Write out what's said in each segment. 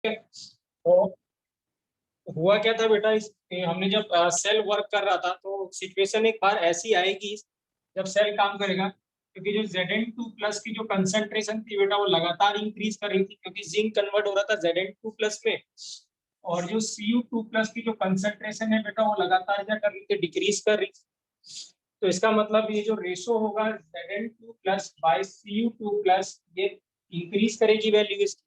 है। तो हुआ क्या था बेटा, हमने जब सेल वर्क कर रहा था तो सिचुएशन एक बार ऐसी आएगी जब सेल काम करेगा, क्योंकि जो Zn2+ की जो कंसंट्रेशन थी बेटा वो लगातार इंक्रीज कर रही थी, क्योंकि जिंक कन्वर्ट हो रहा था Zn2+ में, और जो Cu2+ की जो कंसंट्रेशन है बेटा वो लगातार क्या कर रही थी, डिक्रीज कर रही थी। तो इसका मतलब ये जो रेशो होगा Zn2+ बाय Cu2+, ये इंक्रीज करेगी वैल्यू इसकी,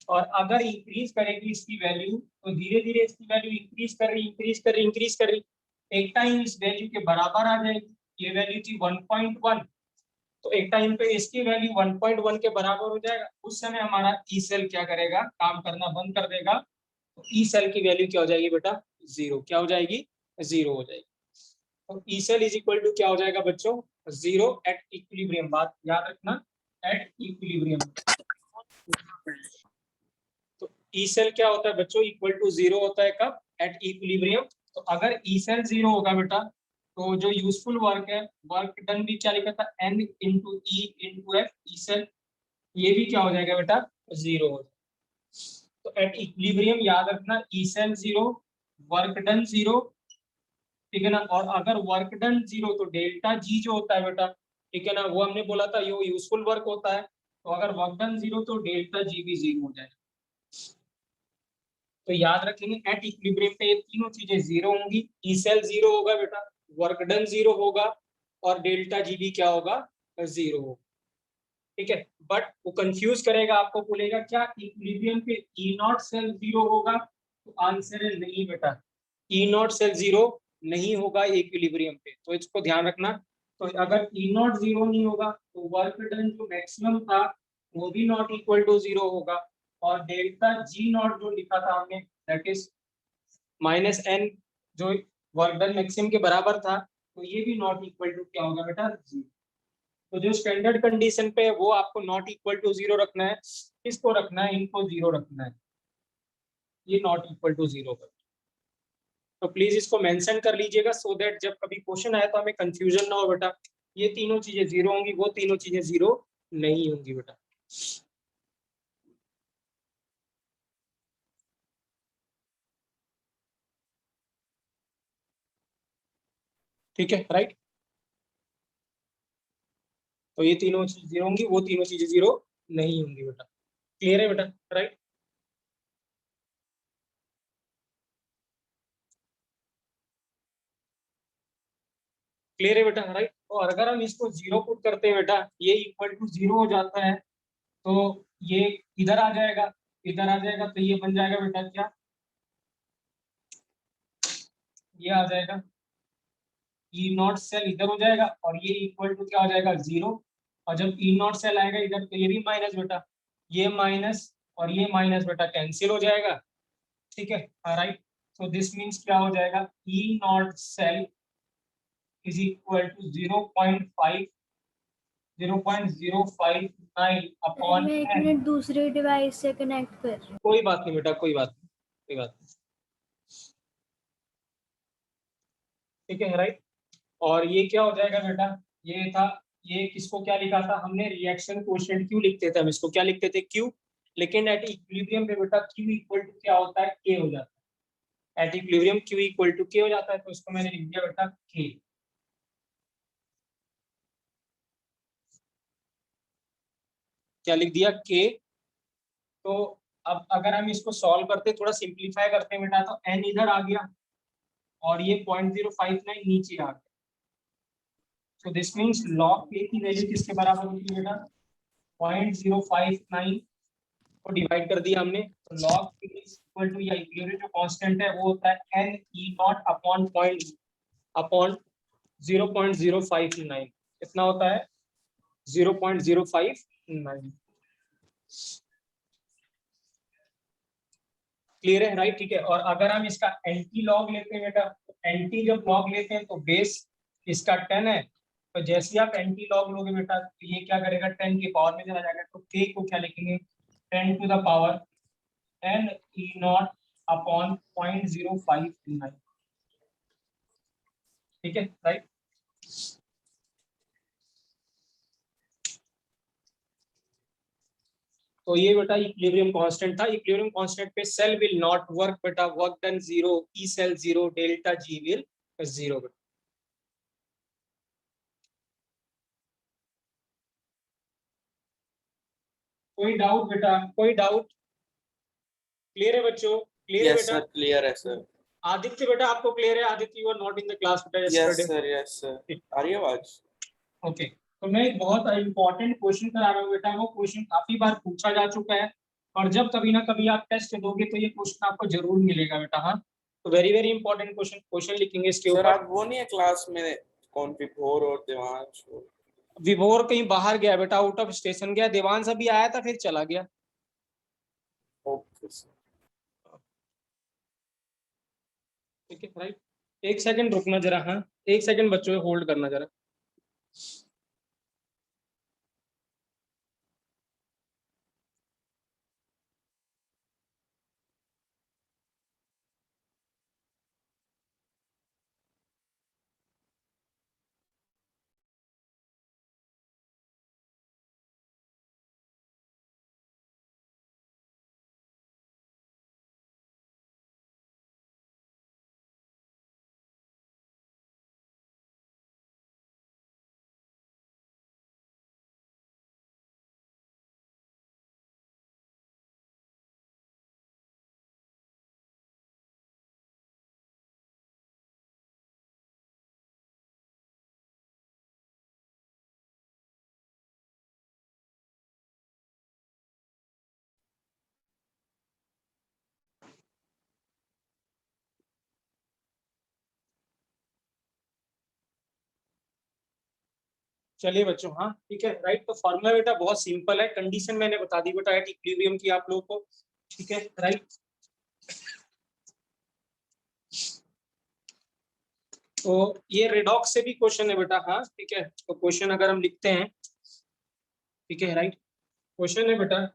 और अगर इंक्रीज करेगी इसकी वैल्यू तो धीरे धीरे इसकी वैल्यू इंक्रीज कर रही, एक टाइम इस वैल्यू के बराबर आ जाएगी। ये वैल्यू थी 1.1, तो एक टाइम पे इसकी वैल्यू 1.1 के बराबर हो जाएगा। उस समय हमारा ई सेल क्या करेगा, काम करना बंद कर देगा। तो ई सेल की वैल्यू क्या हो जाएगी बेटा, जीरो। क्या हो जाएगी, जीरो हो जाएगी। तो E cell is equal to क्या हो जाएगा बच्चों, जीरो एट इक्विलिब्रियम। बात याद रखना, एट इक्विलिब्रियम। तो ई सेल क्या होता है बच्चों, इक्वल टू जीरो होता है कब, एट इक्विलिब्रियम। तो अगर ई सेल जीरो होगा बेटा तो जो यूजफुल वर्क है, वर्क डन भी क्या लिखा था, n into E into F, E cell, ये भी क्या हो जाएगा बेटा, जीरो हो जाएगा। तो एट इक्विलिब्रियम याद रखना, E cell zero, work done zero, ठीक है ना। और अगर वर्क डन जीरो तो डेल्टा जी जो होता है बेटा, ठीक है ना, वो हमने बोला था ये यूजफुल वर्क होता है। तो अगर वर्क डन जीरो तो डेल्टा जी भी जीरो हो जाएगा। तो याद रखेंगे एट इक्विलिब्रियम पे ये तीनों चीजें जीरो होंगी, ई सेल जीरो होगा बेटा, वर्क डन जीरो होगा, और डेल्टा जी भी क्या होगा, जीरो होगा। ठीक है, बट वो कंफ्यूज करेगा, आपको बोलेगा क्या इक्विलिब्रियम पे ई नॉट सेल जीरो होगा, तो आंसर है नहीं बेटा, ई नॉट सेल जीरो नहीं होगा इक्विलिब्रियम पे, तो इसको ध्यान रखना। तो अगर ई नॉट जीरो नहीं होगा तो वर्क डन जो मैक्सिमम था वो भी नॉट इक्वल टू जीरो होगा, और डेल्टा जी नॉट जो लिखा था हमने, दैट इज -n, जो वर्क डन मैक्सिमम के बराबर था, तो ये भी नॉट इक्वल टू क्या होगा बेटा, जीरो। तो जो स्टैंडर्ड कंडीशन पे है वो आपको नॉट इक्वल टू जीरो रखना है, किसको रखना है, इनको जीरो रखना है, ये नॉट इक्वल टू जीरो पर। तो प्लीज इसको मेंशन कर लीजिएगा, सो दैट जब कभी क्वेश्चन आए तो हमें कंफ्यूजन ना हो बेटा, ये तीनों चीजें जीरो होंगी, वो तीनों चीजें जीरो नहीं होंगी बेटा। ठीक है, राइट। तो ये तीनों चीजें जीरो होंगी, वो तीनों चीजें जीरो नहीं होंगी बेटा। क्लियर है बेटा, राइट। क्लियर है बेटा, राइट। और अगर हम इसको जीरो पुट करते हैं बेटा, ये इक्वल टू जीरो हो जाता है, तो ये इधर आ जाएगा, इधर आ जाएगा, तो ये बन जाएगा बेटा क्या, ये आ जाएगा, ई नॉट सेल इधर हो जाएगा, और ये इक्वल टू क्या हो जाएगा, जीरो। और जब ई नॉट सेल आएगा इधर तो ये भी माइनस बेटा, ये माइनस और ये माइनस बेटा कैंसिल हो जाएगा। ठीक है, राइट। सो दिस मीन्स क्या हो जाएगा, E naught cell is equal to 0.5 0.059 upon मैं एक एन। मिनट दूसरे डिवाइस से कनेक्ट कर रही हूँ। कोई बात नहीं बेटा, कोई बात नहीं, कोई बात नहीं। ठीक है, राइट। और ये क्या हो जाएगा बेटा, ये था, ये किसको क्या लिखा था हमने, रिएक्शन कोएफिशिएंट क्यू लिखते थे हम, इसको क्या लिखते थे, क्यू। लेकिन एट इक्विलिब्रियम पे बेटा क्यू इक्वल टू क्या होता है, के हो जाता है। At equilibrium Q equal to K हो जाता है, तो इसको मैंने लिख दिया बेटा के। क्या लिख दिया, के। तो अब अगर हम इसको सॉल्व करते, थोड़ा सिंप्लीफाई करते हैं बेटा, तो एन इधर आ गया और ये 0.059 नीचे आ गया। सो दिस मीन्स लॉग के की वैल्यू किसके बराबर होती है बेटा, 0.059 को डिवाइड कर दिया हमने, तो log p इक्वल टू, या इक्विलिब्रियम जो कांस्टेंट है वो होता है n e nought upon point upon 0.059, कितना होता है, 0.059। क्लियर है, राइट। ठीक है, और अगर हम इसका एंटी लॉग लेते हैं बेटा, तो एंटी जब लॉग लेते हैं तो बेस इसका 10 है, तो जैसे ही आप एंटी लॉग लोगे बेटा तो ये क्या करेगा, 10 की पावर में चला जाएगा, तो k को क्या लिखेंगे, 10 to the power n e nought upon 0.059। ठीक है, राइट। तो ये बेटा इक्विलिब्रियम कांस्टेंट था। इक्विलिब्रियम कांस्टेंट पे सेल विल नॉट वर्क बेटा, work done 0, E cell 0, delta G will 0 बेटा। कोई डाउट बेटा, कोई डाउट? क्लियर है बच्चों? क्लियर है यस बेटा? सर, क्लियर है सर। आदित्य बेटा आपको क्लियर है? Aditya you are not in the class बेटा yes yesterday. Sir, yes sir. आ रही है आवाज? ओके, तो मैं एक बहुत इंपॉर्टेंट क्वेश्चन करा रहा हूँ बेटा। वो क्वेश्चन काफी बार पूछा जा चुका है, और जब कभी ना कभी आप टेस्ट दोगे तो ये क्वेश्चन आपको जरूर मिलेगा बेटा। हाँ, तो very very important question, question लिखेंगे इसके सर ऊपर। आज वो नहीं है क्लास में, कौन विभोर और देवांश? विभोर कहीं बाहर गया बेटा, आउट ऑफ स्टेशन गया। देवांश अभी आया था फिर चला गया। Okay sir. ठीक है राइट, एक सेकंड रुकना जरा। हाँ, एक सेकंड बच्चों, होल्ड करना जरा। चलिए बच्चों, हाँ ठीक है राइट। तो फॉर्मूला बेटा बहुत सिंपल है, कंडीशन मैंने बता दी बेटा एट इक्विलिब्रियम की आप लोगों को। ठीक है राइट, तो ये रेडॉक्स से भी क्वेश्चन है बेटा। हाँ ठीक है, तो क्वेश्चन अगर हम लिखते हैं, ठीक है राइट, क्वेश्चन है बेटा,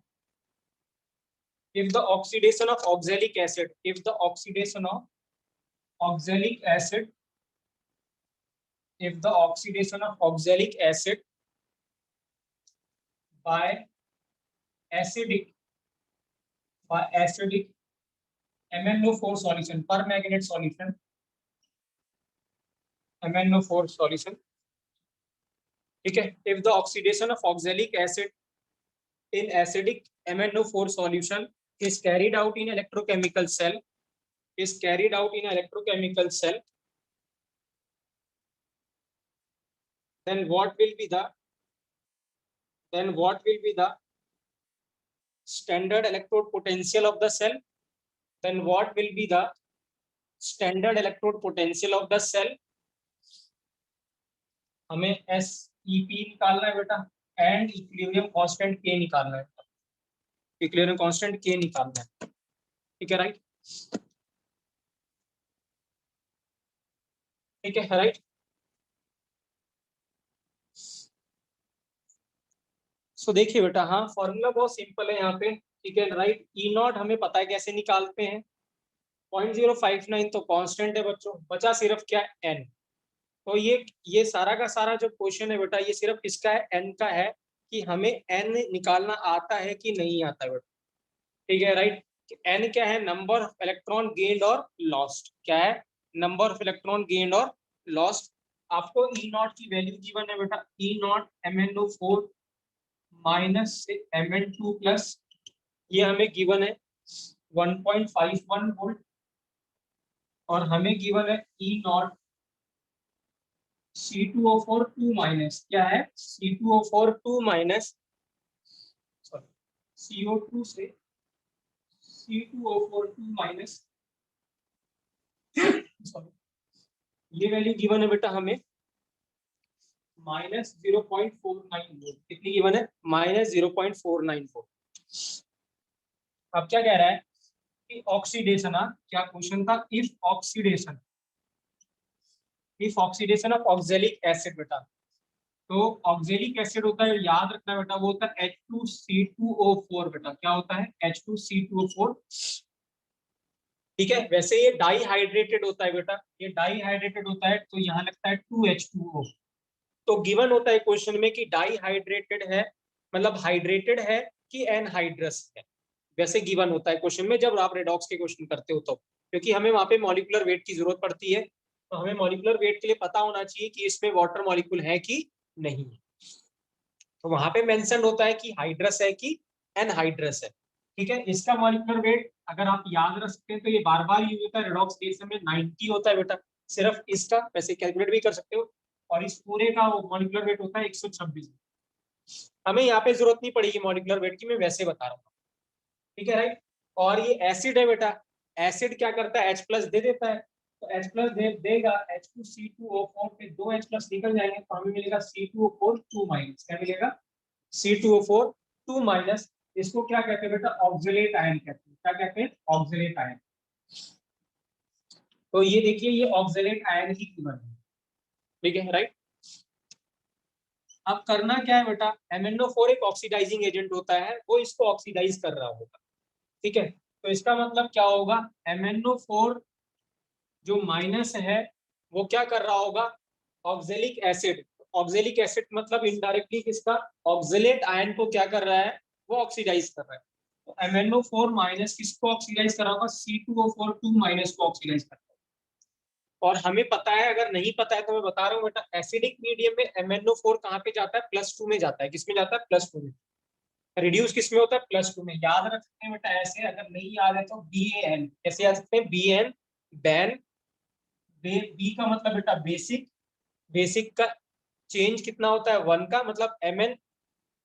if the oxidation of oxalic acid, if the oxidation of oxalic acid, if the oxidation of oxalic acid by acidic MnO4 solution, permanganate solution, MnO4 solution, ठीक है, if the oxidation of oxalic acid in acidic MnO4 solution is carried out in electrochemical cell, is carried out in electrochemical cell, then what will be the standard electrode potential of the cell? Then what will be the standard electrode potential of the cell? हमें SEP निकालना है बेटा, and equilibrium constant K निकालना है। Equilibrium constant K निकालना है, ठीक है राइट, ठीक है राइट। सो देखिए बेटा, हाँ फॉर्मूला बहुत सिंपल है यहाँ पे, ठीक है राइट। ई नॉट हमें पता है कैसे निकालते हैं, 0.059 तो कांस्टेंट है बच्चों, बचा सिर्फ क्या, एन। तो ये सारा का सारा जो क्वेश्चन है बेटा, ये सिर्फ इसका है, एन का है, कि हमें एन निकालना आता है कि नहीं आता है बेटा, ठीक है राइट। एन क्या है, नंबर ऑफ इलेक्ट्रॉन गेन्ड और लॉस्ट। क्या है, नंबर ऑफ इलेक्ट्रॉन गेन्ड और लॉस्ट। आपको ई नॉट की वैल्यू गिवन है बेटा, E naught MnO4 minus Mn2 plus, ये हमें गिवन है 1.51 वोल्ट, और हमें गिवन है ई नॉट C2O4 2 माइनस, क्या है, C2O4 2 माइनस, सॉरी CO2 से C2O4 2 माइनस, सॉरी, ये वैल्यू गिवन है बेटा हमें माइनस 0.49 वोल्ट। कितनी गिवन है, माइनस 0.49 वोल्ट। अब क्या कह रहा है कि ऑक्सीडेशन, क्या क्वेश्चन था, if oxidation of oxalic acid बेटा, तो ऑक्सैलिक एसिड होता है, याद रखना बेटा, वो होता है H2C2O4 बेटा। क्या होता है, H2C2O4, ठीक है। वैसे ये डाईहाइड्रेटेड होता है बेटा, ये डाईहाइड्रेटेड होता है, तो यहाँ लगता है 2H2O। तो गिवन होता है क्वेश्चन में कि डाईहाइड्रेटेड है, मतलब हाइड्रेटेड है कि एनहाइड्रस है, वैसे गिवन होता है क्वेश्चन में जब आप रेडॉक्स के क्वेश्चन करते हो तो, क्योंकि हमें वहां पे मॉलिक्यूलर वेट की जरूरत पड़ती है, तो हमें मॉलिक्यूलर वेट के लिए पता होना चाहिए कि इसमें वाटर मॉलिक्यूल है कि नहीं है। तो वहां पे मेंशन होता है कि हाइड्रस है कि एनहाइड्रस है। ठीक है, इसका मॉलिक्यूलर वेट अगर आप याद रख सकते हैं तो ये बार बार यूज होता है रेडॉक्स केस में, 90 होता है बेटा सिर्फ इसका, वैसे कैलकुलेट भी कर सकते हो, और इस पूरे का मॉलिक्यूलर वेट होता है 126। हमें यहाँ पे जरूरत नहीं पड़ेगी मॉलिक्यूलर वेट की, मैं वैसे बता रहा हूँ। ठीक है राइट। और ये एसिड है बेटा, एसिड क्या करता है, H+ दे देता है, तो H+ देगा, H2C2O4 पे 2 H+ निकल जाएंगे तो हमें मिलेगा C2O4 2 माइनस, क्या मिलेगा C2O4 2 माइनस। इसको क्या कहते हैं बेटा, ऑक्सलेट आयन कहते हैं। क्या कहते हैं, ऑक्सलेट आयन। तो ये देखिए ये ऑक्सलेट आयन ही गिवन है। ठीक है राइट। अब करना क्या है बेटा, MnO4 एक ऑक्सीडाइजिंग एजेंट होता है, वो इसको ऑक्सीडाइज कर रहा होगा। ठीक है, तो इसका मतलब क्या होगा, MnO4 जो माइनस है वो क्या कर रहा होगा, ऑक्जेलिक एसिड। ऑक्जेलिक एसिड मतलब इनडायरेक्टली किसका, ऑक्सलेट आयन को क्या कर रहा है, वो ऑक्सीडाइज कर रहा है। तो MnO4 माइनस किसको ऑक्सीडाइज कर रहा होगा, C2O4 2 माइनस को ऑक्सीडाइज कर रहा है। और हमें पता है, अगर नहीं पता है तो मैं बता रहा हूँ बेटा, एसिडिक मीडियम में MnO4 कहाँ पे जाता है, +2 में जाता है। किसमें जाता है, +2 में। रिड्यूस किसमें होता है, +2 में। याद रख सकते हैं बेटा ऐसे, अगर नहीं याद है तो BAN कैसे याद सकते हैं, BN बैन। बी का मतलब बेटा बेसिक, बेसिक का चेंज कितना होता है 1 का, मतलब Mn।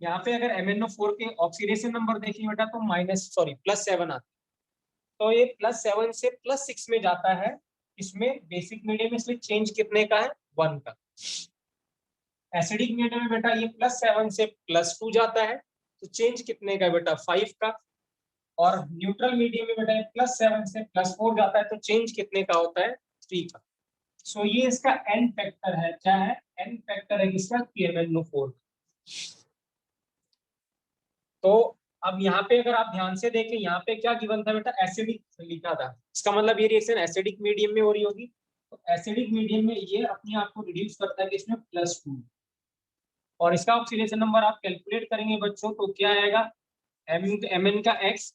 यहाँ पे अगर MnO4 के ऑक्सीडेशन नंबर देखिए बेटा तो +7 आता है, तो ये +7 से +6 में जाता है। इसमें बेसिक मीडियम में, इसलिए चेंज कितने का है, 1 का। एसिडिक मीडियम में बेटा ये +7 से +2 जाता है, तो चेंज कितने का बेटा, 5 का। और न्यूट्रल मीडियम में बेटा +7 से +4 जाता है, तो चेंज कितने का होता है, 3 का। सो ये इसका एन फैक्टर है, क्या है, एन फैक्टर है किसका, MnO4। तो अब यहाँ पे अगर आप ध्यान से देखें, यहाँ पे क्या गिवन था बेटा, एसिडिक लिखा था, इसका मतलब ये रिएक्शन एसिडिक मीडियम में हो रही होगी। तो एसिडिक मीडियम में ये अपने आप को रिड्यूस करता है किसमें, +2। और इसका ऑक्सीडेशन नंबर आप कैलकुलेट करेंगे बच्चों तो क्या आएगा, Mn का x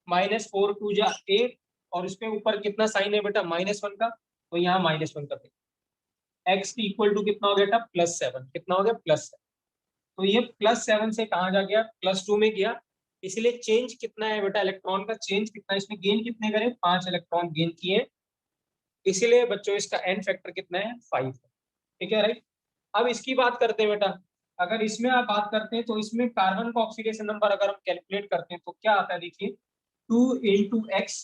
-4 2 जा 8, और इसके ऊपर कितना साइन है बेटा, -1 का, तो यहाँ -1 का x इक्वल टू कितना हो गया बेटा, +7। कितना हो गया, +7। तो ये +7 से कहाँ जा गया, +2 में गया। इसलिए चेंज कितना है बेटा, इलेक्ट्रॉन का चेंज कितना है, इसमें गेन कितने करे, 5 इलेक्ट्रॉन गेन किए। इसीलिए बच्चों इसका एन फैक्टर कितना है, 5 है। ठीक है राइट। अब इसकी बात करते हैं बेटा, अगर इसमें आप बात करते हैं तो इसमें कार्बन का ऑक्सीडेशन नंबर अगर हम कैलकुलेट करते हैं तो क्या आता है, देखिए 2 × x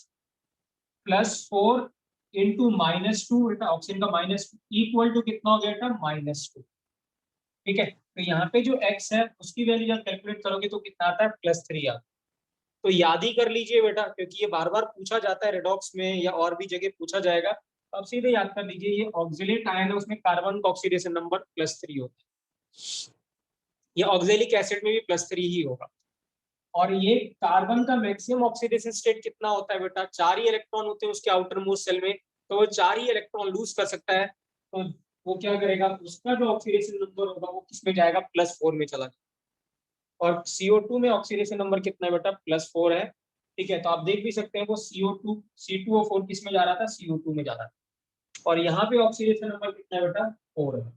+4 × -2 बेटा, ऑक्सीजन का -2 इक्वल टू कितना हो गया बेटा, -2। ठीक है, तो यहाँ पे जो x है उसकी वैल्यू जब कैलकुलेट करोगे तो कितना आता है, +3 आता है। तो याद ही कर लीजिए बेटा, क्योंकि ये बार बार पूछा जाता है रेडॉक्स में या और भी जगह पूछा जाएगा, तो आप सीधे याद कर लीजिए, ये ऑक्सिलेट आयन है, उसमें कार्बन का ऑक्सीडेशन नंबर +3 होता है। ये ऑक्जेलिक एसिड में भी +3 ही होगा। और ये कार्बन का मैक्सिमम ऑक्सीडेशन स्टेट कितना होता है बेटा, 4 ही इलेक्ट्रॉन होते हैं उसके आउटर मोस्ट सेल में, तो वो 4 ही इलेक्ट्रॉन लूज कर सकता है। तो वो क्या करेगा, उसका जो ऑक्सीडेशन नंबर होगा वो किसमें जाएगा, +4 में चला जाएगा। और CO2 में ऑक्सीडेशन नंबर कितना है बेटा, +4 है। ठीक है, तो आप देख भी सकते हैं वो C2O4 किस में जा रहा था, CO2 में जा रहा था। और यहाँ पे ऑक्सीडेशन नंबर कितना है बेटा, 4 है।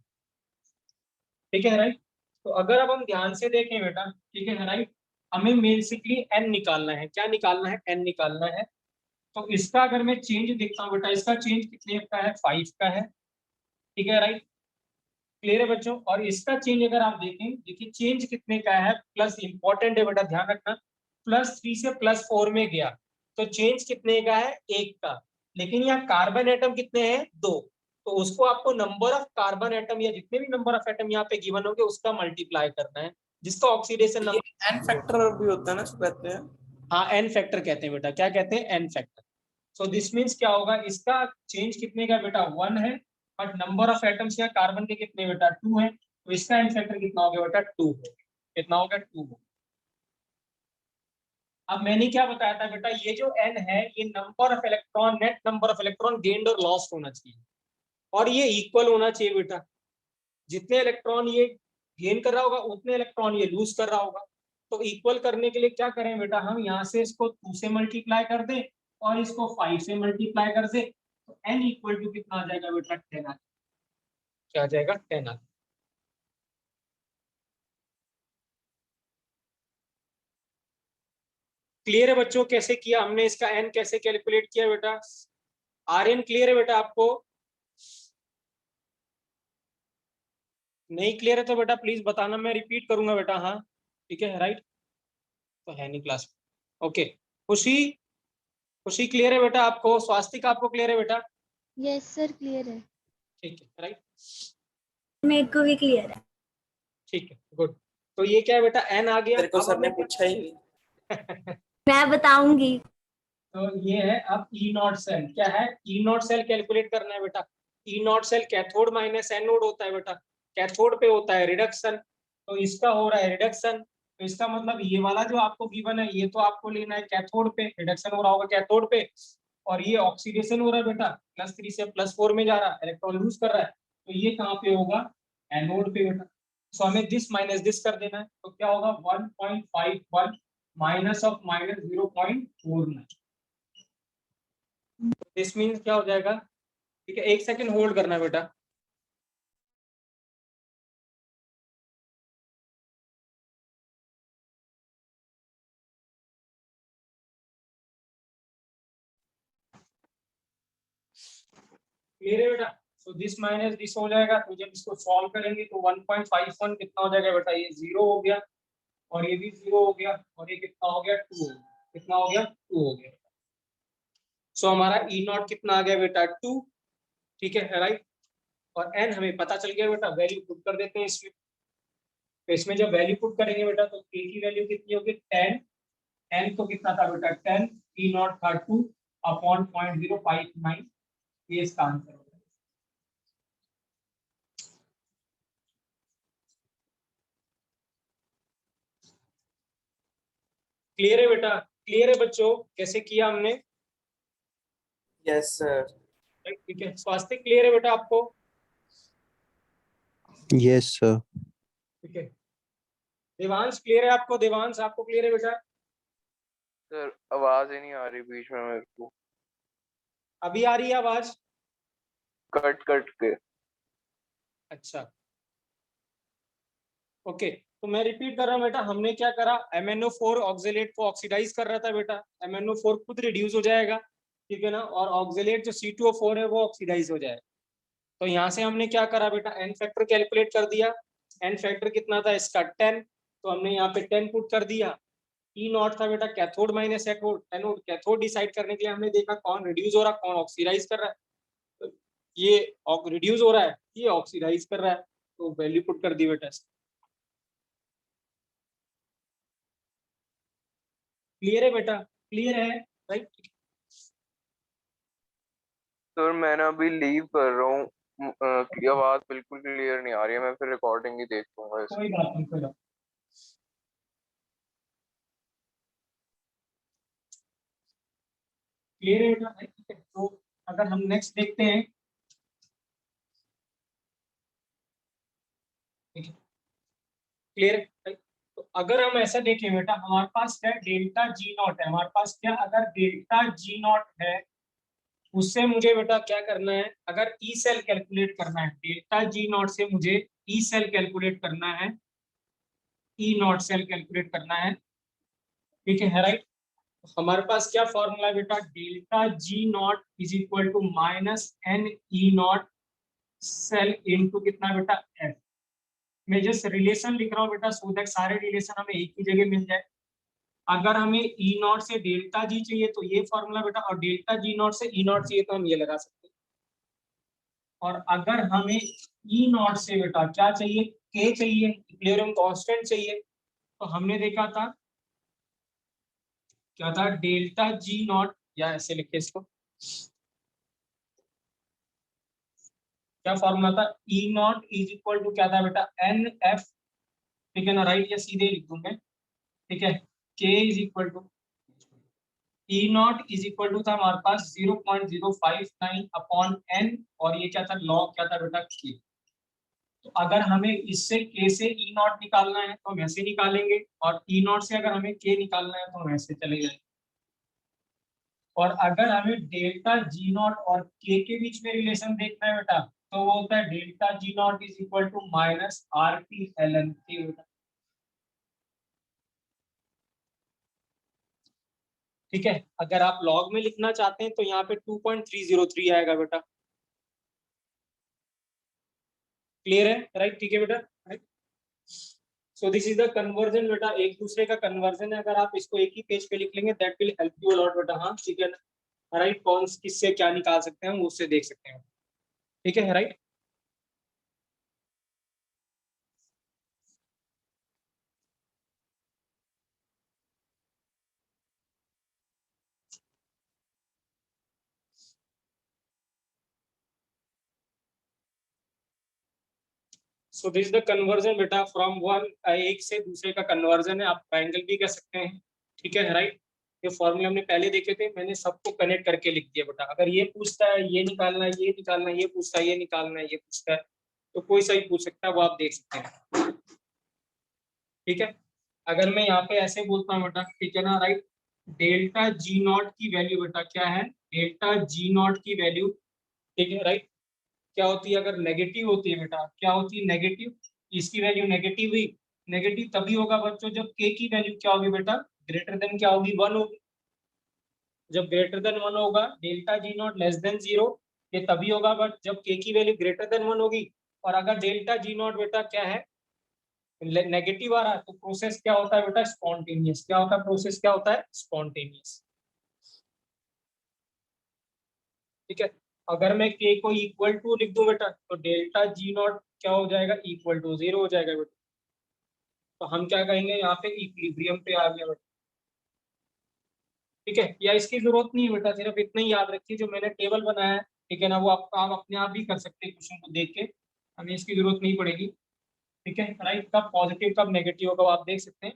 ठीक है राइट। तो अगर अब हम ध्यान से देखें बेटा, ठीक है राइट, हमें बेसिकली एन निकालना है। क्या निकालना है, एन निकालना है। तो इसका अगर मैं चेंज देखता हूँ बेटा, इसका चेंज कितने का है, 5 का है। ठीक है राइट, क्लियर है बच्चों। और इसका चेंज अगर आप देखें, देखिए चेंज कितने का है, प्लस इंपॉर्टेंट है बेटा, ध्यान रखना, +3 से +4 में गया, तो चेंज कितने का है, 1 का। लेकिन यहाँ कार्बन एटम कितने हैं, 2, तो उसको आपको नंबर ऑफ कार्बन एटम या जितने भी नंबर ऑफ एटम यहाँ पे गिवन होंगे उसका मल्टीप्लाई करना है, जिसका ऑक्सीडेशन नंबर एन फैक्टर भी होता है ना, इसको कहते हैं। हाँ एन फैक्टर कहते हैं बेटा, क्या कहते हैं, n factor. So this means क्या होगा, इसका चेंज कितने का बेटा, 1 है, बट नंबर ऑफ एटम्स या कार्बन के कितने बेटा, 2 है, तो इसका एन फैक्टर कितना हो गया बेटा, 2 हो। कितना हो गया, 2 हो। अब मैंने क्या बताया था बेटा, ये जो एन है ये number of electron, net number of electron gained और लॉस्ट होना चाहिए, और ये इक्वल होना चाहिए बेटा। जितने इलेक्ट्रॉन ये गेन कर रहा होगा उतने इलेक्ट्रॉन ये लूज कर रहा होगा। तो इक्वल करने के लिए क्या करें बेटा, हम यहाँ से इसको 2 से मल्टीप्लाई कर दें और इसको 5 से मल्टीप्लाई कर दें, तो n इक्वल टू कितना आ जाएगा बेटा, 10 आ, क्या आ जाएगा, 10 आ। क्लियर है बच्चों कैसे किया हमने, इसका n कैसे कैलकुलेट किया बेटा, आर्यन क्लियर है बेटा आपको, नहीं क्लियर है तो बेटा प्लीज बताना, मैं रिपीट करूंगा बेटा। हाँ ठीक है, राइट, तो है नहीं क्लास। ओके, खुशी, खुशी क्लियर है बेटा आपको, स्वास्तिक आपको क्लियर है बेटा, यस सर क्लियर है। ठीक है, राइट, मेरे को भी क्लियर है। ठीक है, गुड। तो ये क्या है बेटा, n आ गया। तेरे को अब सर ने हमें पूछा ही नहीं। मैं बताऊंगी। तो ये है अब ई नॉट सेल, क्या है, ई नॉट सेल कैलकुलेट करना है बेटा। E naught cell cathode minus anode होता है बेटा, कैथोड पे होता है रिडक्शन, तो इसका हो रहा है रिडक्शन, तो इसका मतलब ये वाला जो आपको गिवन है ये तो आपको लेना है कैथोड पे, रिडक्शन हो रहा होगा कैथोड पे, और ये ऑक्सीडेशन हो रहा है बेटा, +3 से +4 में जा रहा है, इलेक्ट्रॉन लूज कर रहा है, तो ये कहाँ पे होगा, एनोड पे बेटा। सो हमें दिस माइनस दिस कर देना है, तो क्या होगा 1.51 minus of minus 0.49, this means क्या हो जाएगा, ठीक है, 1 सेकंड होल्ड करना बेटा। क्लियर है बेटा, सो दिस माइनस दिस हो जाएगा, तो जब इसको सॉल्व करेंगे तो 1.51 कितना हो जाएगा बेटा, ये 0 हो गया और ये भी 0 हो गया और ये कितना हो गया 2, कितना हो गया 2 हो गया। सो हमारा ई नॉट कितना आ गया बेटा 2, ठीक है, राइट, और एन हमें पता चल गया बेटा, वैल्यू पुट कर देते हैं इसमें, तो इसमें जब वैल्यू पुट करेंगे बेटा तो ए की वैल्यू कितनी होगी 10, एन तो कितना था बेटा 10, ई नॉट था 2 अपॉन 0.059, ये इसका आंसर होगा। क्लियर है बेटा, क्लियर है बच्चों कैसे किया हमने, यस सर। ठीक है, स्वास्थ्य क्लियर है बेटा आपको, यस सर। ठीक है, देवांश क्लियर है आपको, देवांश आपको क्लियर है बेटा, सर आवाज ही नहीं आ रही बीच में मेरे को, अभी आ रही है आवाज, कट कट के। अच्छा ओके, तो मैं रिपीट कर रहा हूँ बेटा, हमने क्या करा, MnO4 ऑक्सिलेट को ऑक्सीडाइज कर रहा था बेटा, MnO4 खुद रिड्यूस हो जाएगा, ठीक है ना, और ऑक्सिलेट जो C2O4 है वो ऑक्सीडाइज हो जाएगा। तो यहाँ से हमने क्या करा बेटा, एन फैक्टर कैलकुलेट कर दिया, एन फैक्टर कितना था इसका 10, तो हमने यहाँ पे 10 पुट कर दिया। ई नॉट था बेटा cathode minus anode, anode cathode decide करने के लिए हमने देखा कौन रिड्यूस हो रहा है कौन ऑक्सीडाइज कर रहा है, तो ये रिड्यूस हो रहा है ये ऑक्सीडाइज कर रहा है, तो वैल्यू पुट कर दी बेटा। क्लियर है बेटा, क्लियर है, राइट, सर मैं ना अभी लीव कर रहा हूँ, की आवाज बिल्कुल क्लियर नहीं आ रही है, मैं फिर रिकॉर्डिंग ही देख लूंगा इसकी। कोई बात नहीं, कोई बात। क्लियर है बेटा, ठीक है, तो अगर हम नेक्स्ट देखते हैं, क्लियर है, तो अगर हम ऐसा देखें बेटा, हमारे पास क्या डेल्टा जी नॉट है, हमारे पास क्या, अगर डेल्टा जी नॉट है उससे मुझे बेटा क्या करना है, अगर ई सेल कैलकुलेट करना है, डेल्टा जी नॉट से मुझे ई सेल कैलकुलेट करना है, ई नॉट सेल कैलकुलेट करना है, ठीक है, राइट, हमारे पास क्या फॉर्मूला है बेटा, delta G naught is equal to minus N E naught cell into कितना बेटा एफ। मैं जस्ट रिलेशन लिख रहा हूँ बेटा सो दैट सारे रिलेशन हमें एक ही जगह मिल जाए। अगर हमें ई नॉट से डेल्टा जी चाहिए तो ये फॉर्मूला बेटा, और डेल्टा जी नॉट से ई नॉट चाहिए तो हम ये लगा सकते हैं, और अगर हमें ई नॉट से बेटा क्या चाहिए, के चाहिए, इक्विलिब्रियम कांस्टेंट चाहिए, तो हमने देखा था क्या था, डेल्टा जी नॉट, या ऐसे लिखे इसको, क्या फॉर्मूला था, ई नॉट इज इक्वल टू क्या था बेटा एन एफ, ठीक है ना, राइट, या सीधे लिख दूं मैं, ठीक है, K is equal to E naught is equal to था हमारे पास 0.059 अपॉन एन, और ये क्या था लॉग क्या था बेटा के, तो अगर हमें इससे के से ई नॉट निकालना है तो हम ऐसे निकालेंगे, और ई नॉट से अगर हमें के निकालना है तो हम ऐसे चले जाएंगे। और अगर हमें डेल्टा जी नॉट और के बीच में रिलेशन देखना है बेटा, तो वो होता है delta G naught is equal to minus R T L N K बेटा। ठीक है, अगर आप लॉग में लिखना चाहते हैं तो यहाँ पे 2.303 आएगा बेटा। क्लियर है? राइट, ठीक है बेटा। Right, so this is the conversion बेटा, एक दूसरे का कन्वर्जन है। अगर आप इसको एक ही पेज पे लिख लेंगे that will help you a lot बेटा। हाँ ठीक है ना, राइट, कौन किससे क्या निकाल सकते हैं हम उससे देख सकते हैं। ठीक है, right. So this the conversion बेटा फ्रॉम वन, एक से दूसरे का कन्वर्जन है, आप ट्रायंगल भी कह सकते हैं। ठीक है, राइट। ये फॉर्मूले हमने पहले देखे थे, मैंने सबको कनेक्ट करके लिख दिया बेटा। अगर ये पूछता है ये निकालना है, ये निकालना है, ये पूछता है ये निकालना है, ये पूछता है, तो कोई सा भी पूछ सकता है, वो आप देख सकते हैं। ठीक है, अगर मैं यहाँ पे ऐसे बोलता हूँ बेटा, ठीक है ना, राइट, डेल्टा जी नॉट की वैल्यू बेटा क्या है, डेल्टा जी नॉट की वैल्यू, ठीक है, राइट, क्या होती है अगर नेगेटिव होती है बेटा, क्या होती है नेगेटिव, इसकी वैल्यू नेगेटिव हुई। नेगेटिव तभी होगा बच्चों जब के की वैल्यू क्या होगी बेटा, ग्रेटर देन क्या होगी, 1 होगी। जब ग्रेटर देन 1 होगा, delta G not less than 0, ये तभी होगा बट जब के की वैल्यू ग्रेटर देन 1 होगी। और अगर डेल्टा जी नॉट बेटा क्या है, नेगेटिव आ रहा है, तो प्रोसेस क्या होता है बेटा, स्पॉन्टेनियस। क्या होता है प्रोसेस, क्या होता है, स्पॉन्टेनियस। ठीक है, अगर मैं के को इक्वल टू लिख दूं बेटा, तो डेल्टा जी नॉट क्या हो जाएगा, इक्वल टू 0 हो जाएगा बेटा। तो हम क्या कहेंगे यहाँ पे, इक्विलिब्रियम पे आ गया बेटा। ठीक है, या इसकी जरूरत नहीं है बेटा, सिर्फ इतना ही याद रखिए जो मैंने टेबल बनाया है, ठीक है ना, वो आप अपने आप भी कर सकते हैं क्वेश्चन को देख के, हमें इसकी जरूरत नहीं पड़ेगी। ठीक है, राइट, कब पॉजिटिव कब नेगेटिव होगा वो आप देख सकते हैं,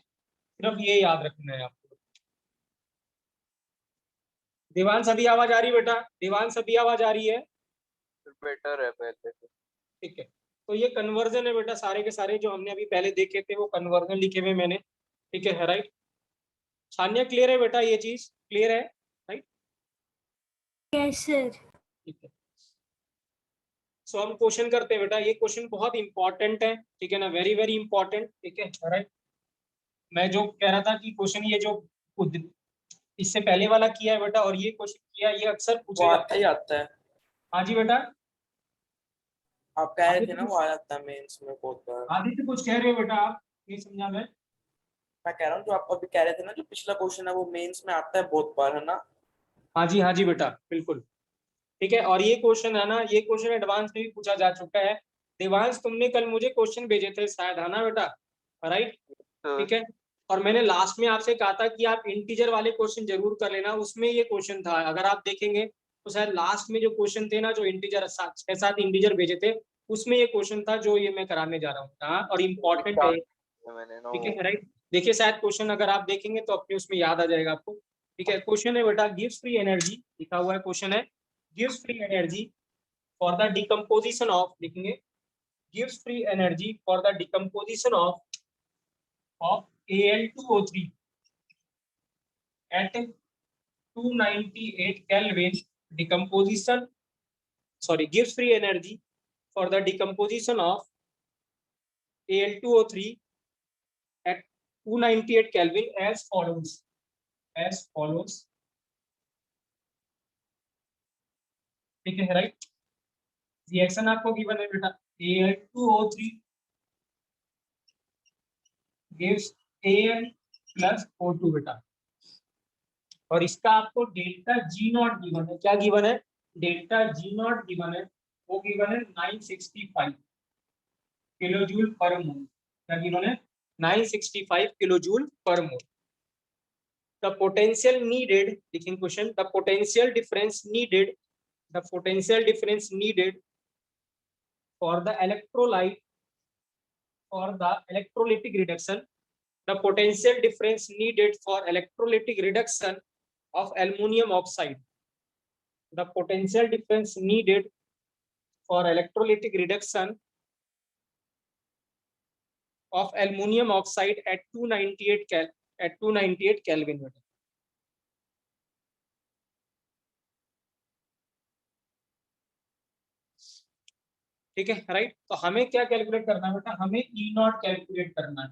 सिर्फ ये याद रखना है आपको। दीवान सभी आवाज आ रही है बेटा, दीवान सभी आवाज आ रही है। बेटर है पहले से। ठीक है, तो ये कन्वर्जन है बेटा, सारे के सारे जो हमने अभी पहले देखे थे वो कन्वर्जन लिखे हुए मैंने। ठीक है, राइट। छान्या क्लियर है बेटा, ये चीज क्लियर है, राइट। Yes sir. ठीक है, सो हम क्वेश्चन करते हैं बेटा, ये क्वेश्चन बहुत इंपॉर्टेंट है, ठीक है ना, वेरी वेरी इंपॉर्टेंट। ठीक है, राइट। मैं जो कह रहा था कि क्वेश्चन ये जो इससे पहले वाला किया है बेटा, और ये क्वेश्चन किया, ये अक्सर वो पूछे आता जाते ही हैं। आता है। हाँ जी बेटा। आप कह रहे थे आदित्य ना वो आ जाता है मेंस में बहुत बार। आदित्य कुछ कह रहे हो बेटा आप, नहीं समझा मैं। मैं कह रहा हूँ जो आप अभी कह रहे थे ना, जो पिछला क्वेश्चन है वो मेंस में आता है बहुत बार, है ना। हाँ जी बेटा, बिल्कुल। ठीक है, और ये क्वेश्चन है ना, ये क्वेश्चन एडवांस में भी पूछा जा चुका है। देवांश तुमने कल मुझे क्वेश्चन भेजे थे शायद, है ना बेटा, राइट। तो ठीक है, और मैंने लास्ट में आपसे कहा था कि आप इंटीजर वाले क्वेश्चन जरूर कर लेना, उसमें ये क्वेश्चन था। अगर आप देखेंगे तो शायद लास्ट में जो क्वेश्चन थे ना, जो इंटीजर 6-7 इंटीजर भेजे थे, उसमें ये क्वेश्चन था जो ये मैं कराने जा रहा हूँ। हाँ, और इम्पोर्टेंट है। मैंने ना ठीक वो है, राइट। देखिए शायद क्वेश्चन अगर आप देखेंगे तो अपने उसमें याद आ जाएगा आपको। ठीक है, क्वेश्चन है बेटा, गिव्स फ्री एनर्जी, लिखा हुआ है क्वेश्चन है, gives free energy for the decomposition of, लिखेंगे, gives free energy for the decomposition of Al2O3 at 298 Kelvin decomposition, sorry, gives free energy for the decomposition of Al2O3 at 298 Kelvin as follows, as follows। ठीक है, right. Reaction आपको given है बेटा, Al2O3 gives Al plus O2 बेटा, और इसका आपको delta G not given है। क्या गिवन है, डेल्टा जी नॉट गिवन है, वो गिवन है 965 किलो जूल पर मोल। क्या गिवन है, 965 kilo joule per mole. The potential needed, लिखेंगे question, the potential difference needed, the potential difference needed for the electrolyte, for the electrolytic reduction, the potential difference needed for electrolytic reduction of aluminum oxide, the potential difference needed for electrolytic reduction of aluminium oxide at 298 kelvin बेटा। ठीक है right. तो हमें क्या calculate करना है बेटा, हमें ई नॉट कैलकुलेट करना है,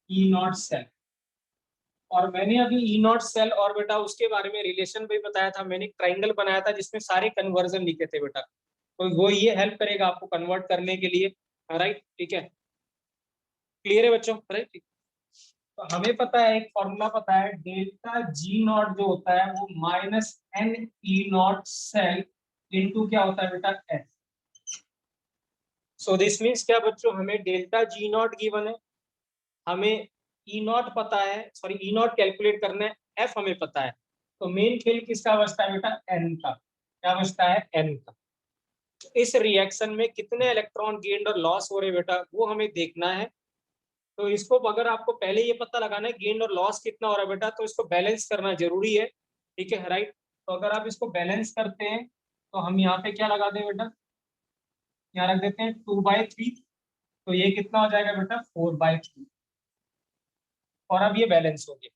ई नॉट सेल। और मैंने अभी ई नॉट सेल और बेटा उसके बारे में रिलेशन भी बताया था, मैंने एक ट्राइंगल बनाया था जिसमें सारे कन्वर्जन लिखे थे बेटा, तो वो ये हेल्प करेगा आपको कन्वर्ट करने के लिए, राइट। ठीक है, क्लियर है बच्चों, राइट। तो हमें पता है, एक फॉर्मूला पता है, डेल्टा जी नॉट जो होता है वो minus N E naught cell into क्या होता है बेटा, एफ। सो दिस मीन्स क्या बच्चों, हमें डेल्टा जी नॉट गिवन है, हमें ई नॉट पता है, सॉरी ई नॉट कैलकुलेट करना है, एफ हमें पता है। तो मेन खेल किसका बचता है बेटा, एन का। क्या बचता है, एन का। इस रिएक्शन में कितने इलेक्ट्रॉन गेन और लॉस हो रहे बेटा, वो हमें देखना है। तो इसको अगर आपको पहले ये पता लगाना है गेन और लॉस कितना हो रहा है बेटा, तो इसको बैलेंस करना जरूरी है। ठीक है राइट। तो अगर आप इसको बैलेंस करते हैं तो हम यहाँ पे क्या लगा दें बेटा, यहाँ रख देते हैं 2/3। तो ये कितना हो जाएगा बेटा, 4/3। और अब ये बैलेंस हो गया।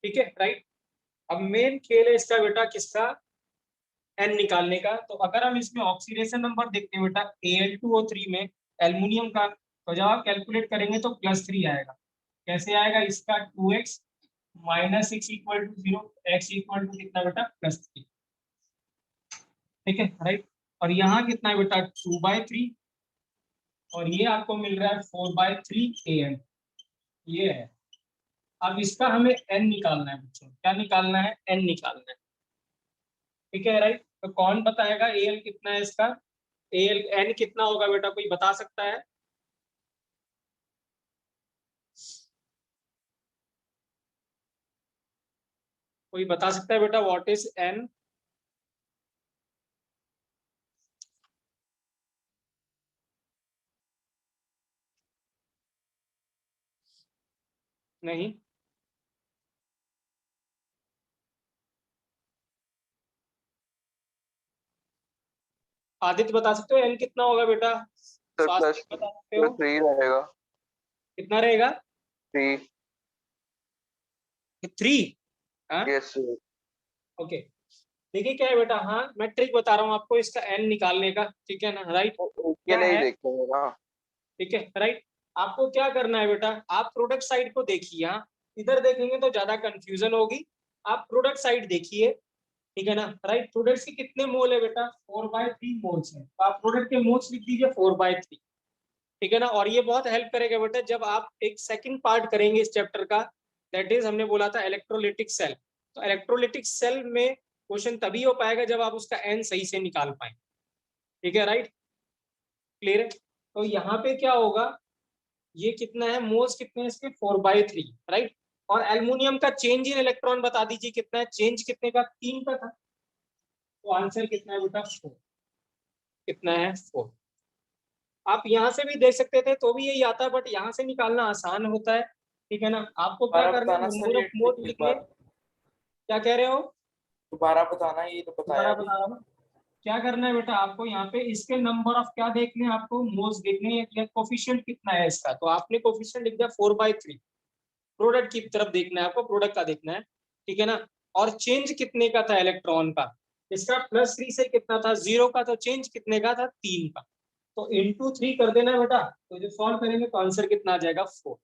ठीक है राइट। अब मेन खेल है इसका बेटा किसका, एन निकालने का। तो अगर हम इसमें ऑक्सीडेशन नंबर देखते हैं बेटा Al2O3 में एल्युमिनियम का, तो जब आप कैलकुलेट करेंगे तो +3 आएगा। कैसे आएगा, इसका 2x -6 equal to 0, x equal to कितना बेटा, +3। ठीक है राइट। और यहाँ कितना है बेटा, 2/3, और ये आपको मिल रहा है 4/3 An। ये है। अब इसका हमें n निकालना है बच्चों, क्या निकालना है, n निकालना है। ठीक है राइट। तो कौन बताएगा Al कितना है इसका, Al n कितना होगा बेटा, कोई बता सकता है। कोई बता सकता है बेटा, व्हाट इज n। नहीं, आदित्य बता सकते हो n कितना होगा बेटा, सर स्वास्थ्य बता सकते हो, +3 रहेगा, कितना रहेगा, 3। 3। हाँ यस सर। ओके। देखिए क्या है बेटा, हाँ मैं ट्रिक बता रहा हूँ आपको इसका n निकालने का। ठीक है ना राइट। के क्या लिए ही है, देखेंगे ना। ठीक है राइट। आपको क्या करना है बेटा, आप प्रोडक्ट साइड को देखिए, हाँ इधर देखेंगे तो ज्यादा कंफ्यूजन होगी, आप प्रोडक्ट साइड देखिए। ठीक है ना राइट। प्रोडक्ट्स के कितने मोल है बेटा, 4/3 मोल्स है, तो आप प्रोडक्ट के मोल्स लिख दीजिए 4/3। ठीक है ना। और ये बहुत हेल्प करेगा बेटा जब आप एक सेकंड पार्ट करेंगे इस चैप्टर का, दैट इज हमने बोला था इलेक्ट्रोलिटिक सेल। तो इलेक्ट्रोलिटिक सेल में क्वेश्चन तभी हो पाएगा जब आप उसका एन सही से निकाल पाए। ठीक है राइट, क्लियर है। तो यहाँ पे क्या होगा, ये कितना है, मोल्स कितने हैं इसके, 4/3 राइट। और एल्युमिनियम का चेंज इन इलेक्ट्रॉन बता दीजिए कितना है, चेंज कितने का, 3 का था। तो आंसर कितना है बेटा, 4। कितना है, 4। आप यहाँ से भी देख सकते थे तो भी यही आता है, बट यहाँ से निकालना आसान होता है। ठीक है ना। आपको क्या दोबारा करना है, बताना सर नंबर ये ऑफ ट्रिक मोल एक लिखने। बार, क्या कह रहे हो, दोबारा बताना, ये तो बताया दोबारा अभी। बता रहा हूँ। क्या करना है बेटा, आपको यहाँ पे इसके नंबर ऑफ क्या देखने हैं, आपको मोल्स देखने हैं, कोफिशिएंट कितना है इसका, तो आपने कोफिशिएंट लिख दिया 4/3। प्रोडक्ट की तरफ देखना है आपको, प्रोडक्ट का देखना है। ठीक है ना। और चेंज कितने का था इलेक्ट्रॉन का, इसका +3 से कितना था, 0 का, तो चेंज कितने का था, 3 का। तो इंटू 3 कर देना बेटा, तो जो सॉल्व करेंगे तो आंसर कितना आ जाएगा, 4।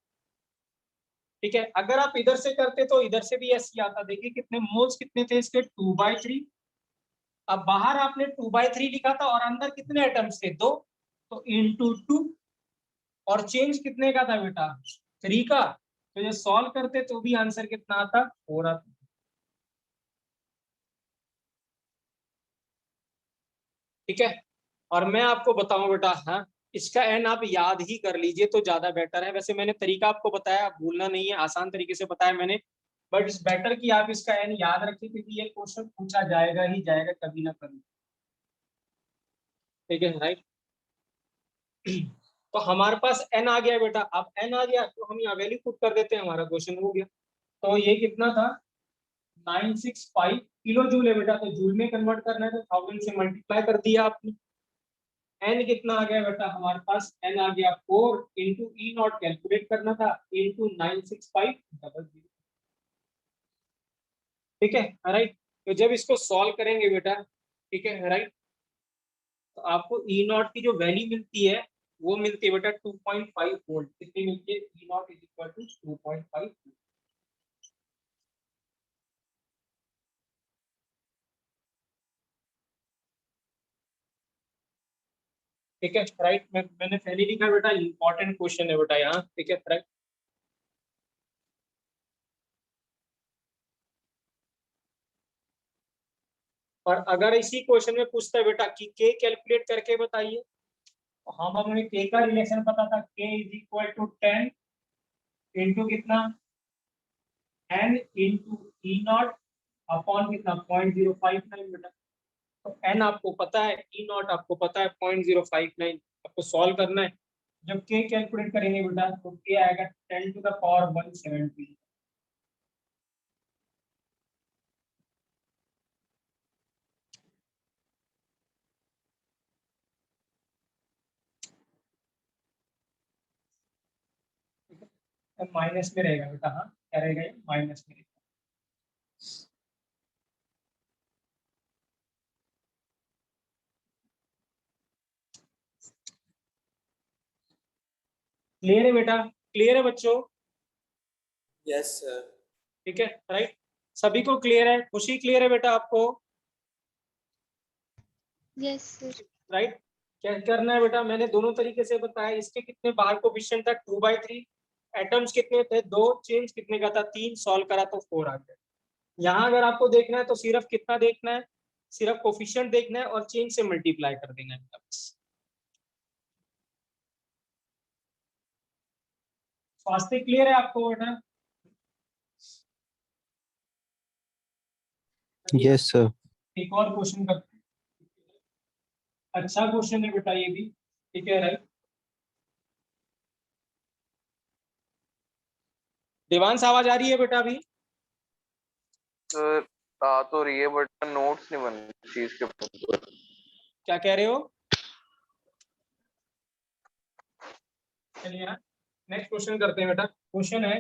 ठीक है। अगर आप इधर से करते तो इधर से भी ऐसे आता, देखिए कितने मोल्स कितने थे इसके, 2/3। अब बाहर आपने 2/3 लिखा था और अंदर कितने एटम्स थे, 2, तो इंटू 2। और चेंज कितने का था बेटा, 3 का। तो ये सॉल्व करते तो भी आंसर कितना आता, 4 आता। ठीक है। और मैं आपको बताऊं बेटा, हाँ इसका एन आप याद ही कर लीजिए तो ज्यादा बेटर है। वैसे मैंने तरीका आपको बताया, भूलना नहीं है, आसान तरीके से बताया मैंने, बट इट्स बेटर कि आप इसका एन याद रखिए क्योंकि ये क्वेश्चन पूछा जाएगा ही जाएगा कभी ना कभी। ठीक है राइट। तो हमारे पास एन आ गया बेटा, अब एन आ गया तो हम यहाँ वैल्यू पुट कर देते हैं, हमारा क्वेश्चन हो गया। तो ये कितना था, 965 किलो जूल है बेटा, तो जूल में कन्वर्ट करना है तो 1000 से मल्टीप्लाई कर दिया आपने। एन कितना आ गया बेटा हमारे पास, एन आ गया 4 इंटू ई नॉट कैलकुलेट करना था इंटू 96500। ठीक है राइट। तो जब इसको सॉल्व करेंगे बेटा, ठीक है राइट, तो आपको ई नॉट की जो वैल्यू मिलती है वो मिलती है बेटा 2.5 वोल्ट। कितनी मिलती है, E naught is equal to 2.5। ठीक है राइट। मैंने पहले लिखा बेटा, इंपॉर्टेंट क्वेश्चन है बेटा यहाँ। ठीक है राइट। और अगर इसी क्वेश्चन में पूछता है बेटा कि के कैलकुलेट करके बताइए, तो हम हमें के का रिलेशन पता था, K is equal to 10 into कितना, N into E naught upon कितना 0.059 बेटा। तो एन आपको पता है, ई नॉट आपको पता है 0.059, आपको सॉल्व करना है। जब के कैलकुलेट करेंगे बेटा तो के आएगा 10 टू द पावर 170। माइनस में रहेगा बेटा, हाँ क्या रहेगा, ये माइनस में रहेगा। क्लियर है बेटा, क्लियर है बच्चों। Yes sir. ठीक है राइट, सभी को क्लियर है, खुशी क्लियर है बेटा आपको, यस सर। राइट। क्या करना है बेटा, मैंने दोनों तरीके से बताया। इसके कितने बाहर कोफिशिएंट था 2/3, एटम्स कितने थे 2, चेंज कितने का था 3, सॉल्व करा तो 4 आ गया। यहाँ अगर आपको देखना है तो सिर्फ कितना देखना है, सिर्फ कोफिशिएंट देखना है और चेंज से मल्टीप्लाई कर देना है बस। स्वास्थ्य क्लियर है आपको बेटा? Yes sir. एक और क्वेश्चन करते हैं, अच्छा क्वेश्चन है बेटा ये भी। ठीक है राइट। देवांश आवाज आ रही है बेटा अभी? सर आ तो रही है बट नोट्स नहीं बन रही चीज के ऊपर। क्या कह रहे हो? चलिए नेक्स्ट क्वेश्चन करते हैं बेटा। क्वेश्चन है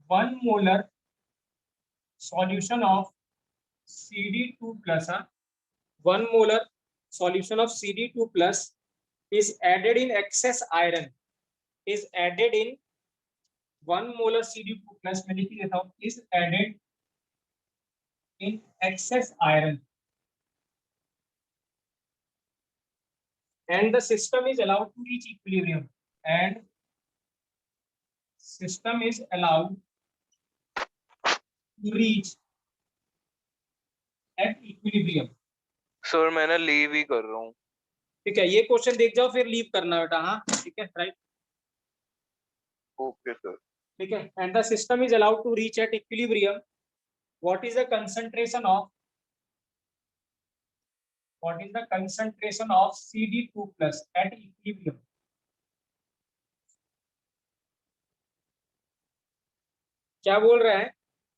1 molar solution of CD2 plus, 1 molar solution of CD2 plus is added in excess iron, is added in 1 molar CD2 plus में लिख लेता हूँ, is added in excess iron and the system is allowed to reach equilibrium, and system is allowed to reach at equilibrium। Sir मैं ना leave ही कर रहा हूँ। ठीक है, ये क्वेश्चन देख जाओ फिर लीव करना बेटा, हाँ ठीक है राइट। Okay sir. ठीक है, and the system is allowed to reach at equilibrium, what is the concentration of CD2 plus at equilibrium? क्या बोल रहा है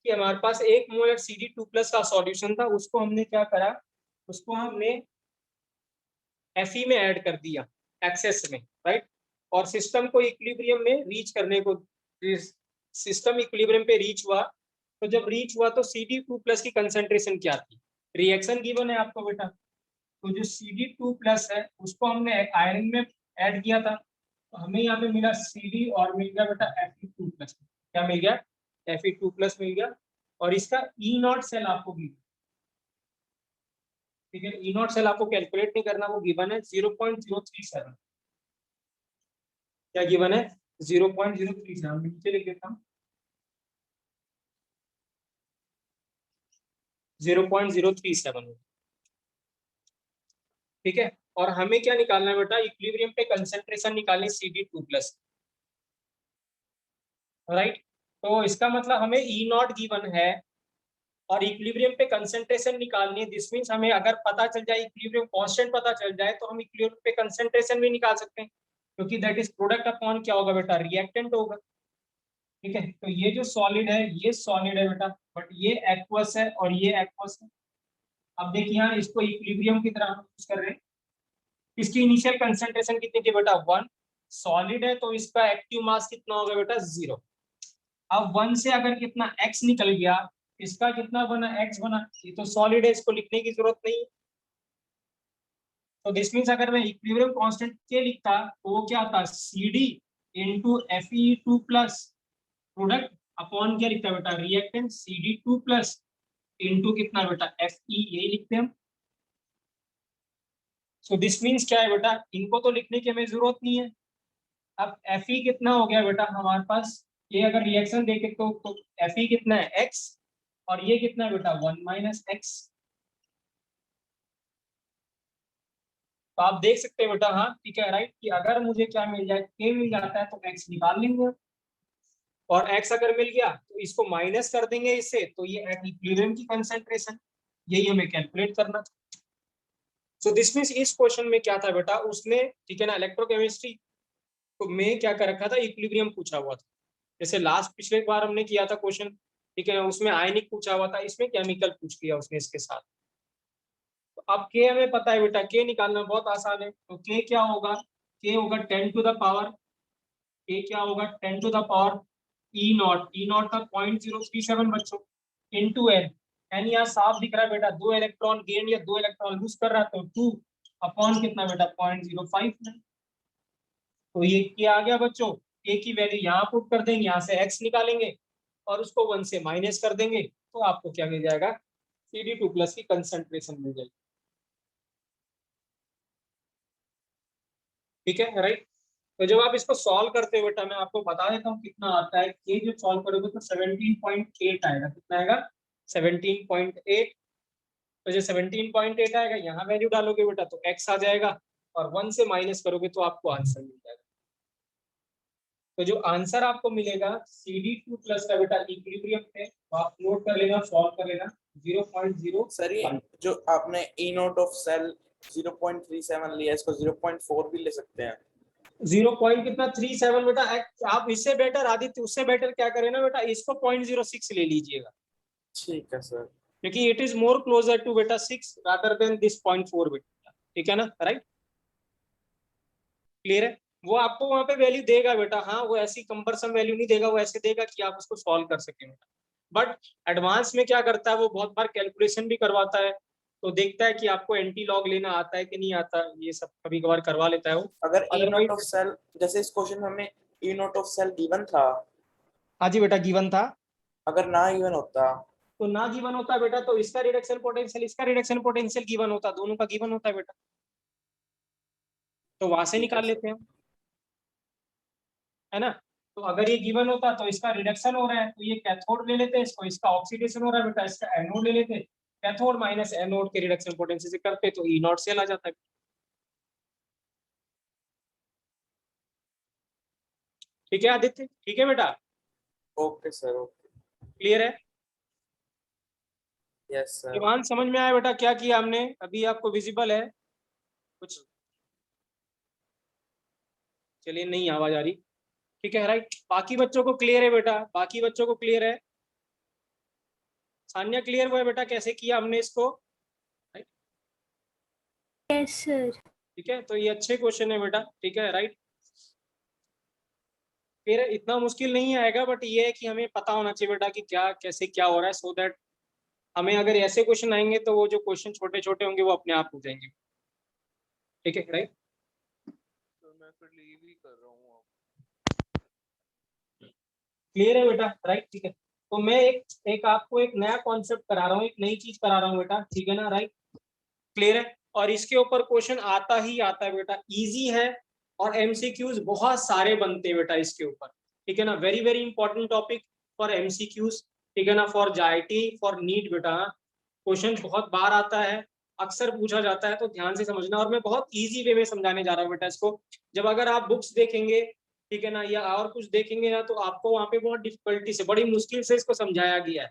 कि हमारे पास 1 मोलर CD2 प्लस का सॉल्यूशन था, उसको हमने क्या करा, उसको हमने Fe में ऐड कर दिया एक्सेस में, राइट। और सिस्टम को इक्विलिब्रियम में रीच करने को, सिस्टम इक्विलिब्रियम पे रीच हुआ। तो जब रीच हुआ तो CD2 प्लस की कंसंट्रेशन क्या थी, रिएक्शन गिवन है आपको बेटा। तो जो CD2 प्लस है उसको हमने आयरन में ऐड किया था, तो हमें यहाँ पे मिला CD और मिल गया बेटा Fe2 प्लस। क्या मिल गया, Fe2 प्लस मिल गया। और इसका ई नॉट सेल आपको गिवन, ठीक है, ई नॉट सेल आपको कैलकुलेट नहीं करना, वो गिवन है 0.037। क्या गिवन है, 0.037। नीचे लिख देता हूँ 0.037। ठीक है, और हमें क्या निकालना है बेटा, इक्विलिब्रियम पे कंसंट्रेशन निकालनी CD2 प्लस, राइट। तो इसका मतलब हमें ई नॉट गिवन है और इक्विलिब्रियम पे कंसंट्रेशन निकालनी है। दिस मींस हमें अगर पता चल जाए, इक्विलिब्रियम कांस्टेंट पता चल जाए, तो हम इक्विलिब्रियम पे कंसंट्रेशन भी निकाल सकते हैं, क्योंकि दैट इज प्रोडक्ट अपॉन क्या होगा बेटा, रिएक्टेंट होगा। ठीक है, तो ये जो सॉलिड है ये सॉलिड है बेटा, बट ये एक्वस है और ये एक्वस है। अब देखिए यहाँ इसको इक्विलिब्रियम की तरह हम यूज कर रहे हैं, इसकी इनिशियल कंसंट्रेशन कितनी थी बेटा 1, सॉलिड है तो इसका एक्टिव मास कितना होगा बेटा 0। अब 1 से अगर कितना x निकल गया, इसका कितना बना x बना, ये तो सॉलिड है, इसको लिखने की जरूरत नहीं है। तो दिस मीन्स अगर मैं इक्विलिब्रियम कांस्टेंट के लिखता तो वो क्या था CD into Fe2 plus product upon क्या लिखता बेटा रिएक्टेंस CD2 प्लस इंटू कितना बेटा Fe, यही लिखते हैं हम। सो दिस मीन्स क्या है बेटा, इनको तो लिखने की हमें जरूरत नहीं है। अब Fe कितना हो गया बेटा हमारे पास, ये अगर रिएक्शन देखे तो Fe कितना है x और ये कितना है बेटा 1 माइनस एक्स। तो आप देख सकते हैं बेटा, हाँ ठीक है राइट, कि अगर मुझे क्या मिल जाए k मिल जाता है तो x निकाल लेंगे, और x अगर मिल गया तो इसको माइनस कर देंगे इससे, तो ये इक्विलिब्रियम की कंसंट्रेशन, यही हमें कैलकुलेट करना था। सो दिस मीन्स इस क्वेश्चन में क्या था बेटा, उसने ठीक है ना इलेक्ट्रोकेमिस्ट्री तो में क्या कर रखा था, इक्विलिब्रियम पूछा हुआ था। जैसे लास्ट पिछले बार हमने किया था क्वेश्चन, ठीक है, उसमें आयनिक पूछा हुआ था, इसमें केमिकल पूछ लिया उसने इसके साथ। तो अब के हमें पता है बेटा, के निकालना बहुत आसान है। तो के क्या होगा, के होगा 10 टू द पावर, के क्या होगा 10 to the power E naught का 0.037 बच्चों इनटू एन। एन यहाँ साफ दिख रहा है बेटा, 2 इलेक्ट्रॉन गेन या 2 इलेक्ट्रॉन लूज कर रहा है, तो 2 अपॉन कितना बेटा 0.059। तो ये क्या आ गया बच्चों, ए की वैल्यू यहाँ पुट कर देंगे, यहाँ से x निकालेंगे और उसको 1 से माइनस कर देंगे, तो आपको क्या मिल जाएगा, CD2 प्लस की कंसंट्रेशन मिल जाएगी। ठीक है राइट। तो जब आप इसको सॉल्व करते हो बेटा, मैं आपको बता देता हूँ कितना आता है। के जो सॉल्व करोगे तो 17.8 आएगा, कितना आएगा 17.8। तो जो 17.8 आएगा यहाँ वैल्यू डालोगे बेटा तो x आ जाएगा, और 1 से माइनस करोगे तो आपको आंसर मिल जाएगा। तो जो आंसर आपको मिलेगा CD2 प्लस का बेटा इक्विलिब्रियम है, तो आप नोट कर लेना, सॉल्व कर लेना 0.0। सर ये जो आपने ई नोट ऑफ सेल 0.37 लिया, इसको 0.4 भी ले सकते हैं। 0.37 बेटा, आप इससे बेटर आदित्य, उससे बेटर क्या करें ना बेटा, इसको 0.06 ले लीजिएगा, ठीक है सर, क्योंकि it is more closer to बेटा 6 रादर देन दिस 0.4 बेटा। ठीक है ना राइट, क्लियर है। वो आपको वहां पे वैल्यू देगा बेटा, हाँ वो ऐसी कंपरसम वैल्यू नहीं देगा, वो ऐसे देगा कि आप उसको सॉल्व कर सकें बेटा। बट एडवांस में क्या करता है, वो बहुत बार कैलकुलेशन भी करवाता है, तो देखता है कि आपको एंटी लॉग लेना आता है कि नहीं आता, ये सब कभी कभार करवा लेता है वो। अगर ई नोट ऑफ अदरवाइज सेल, जैसे इस क्वेश्चन में हमें ई नोट ऑफ सेल गिवन था, हाँ जी बेटा गिवन था, अगर ना गिवन होता तो ना गिवन होता बेटा तो इसका रिडक्शन पोटेंशियल, इसका रिडक्शन पोटेंशियल गिवन होता, दोनों का गिवन होता है बेटा, तो वहां से निकाल लेते हैं हम, है ना। तो अगर ये गिवन होता तो इसका रिडक्शन हो रहा है तो ये कैथोड ले लेते हैं इसको, इसका ऑक्सीडेशन हो रहा है बेटा, इसका एनोड ले लेते, कैथोड माइनस एनोड के रिडक्शन पोटेंशियल से करते तो ई नॉट सेल आ जाता है। ठीक है आदित्य, ठीक है बेटा, ओके सर, ओके, क्लियर है। Yes sir. ईमान समझ में आया बेटा क्या किया हमने, अभी आपको विजिबल है कुछ, चलिए नहीं आवाज आ रही, ठीक है राइट। बाकी बच्चों को क्लियर है बेटा, बाकी बच्चों को क्लियर है, सान्या क्लियर हुआ है बेटा कैसे किया हमने इसको, यस सर। ठीक है। तो ये अच्छे क्वेश्चन है बेटा, ठीक है राइट। फिर इतना मुश्किल नहीं आएगा, बट ये है कि हमें पता होना चाहिए बेटा कि क्या कैसे क्या हो रहा है, सो दैट हमें अगर ऐसे क्वेश्चन आएंगे तो वो जो क्वेश्चन छोटे छोटे होंगे वो अपने आप हो जाएंगे, ठीक है राइट। तो मैं फिर लीव ही कर रहा हूँ अब। क्लियर है बेटा राइट, ठीक है। तो मैं एक आपको एक नया कॉन्सेप्ट करा रहा हूँ, एक नई चीज करा रहा हूँ बेटा, ठीक है ना राइट, क्लियर है। और इसके ऊपर क्वेश्चन आता ही आता है बेटा, इजी है, और एमसीक्यूज बहुत सारे बनते हैं बेटा इसके ऊपर, ठीक है ना। Very very important topic for MCQs, ठीक है ना, फॉर जाईटी फॉर नीट बेटा, क्वेश्चन बहुत बार आता है, अक्सर पूछा जाता है, तो ध्यान से समझना। और मैं बहुत इजी वे में समझाने जा रहा हूँ बेटा इसको। जब अगर आप बुक्स देखेंगे, ठीक है ना, या और कुछ देखेंगे ना, तो आपको वहां पे बहुत डिफिकल्टी से, बड़ी मुश्किल से इसको समझाया गया है,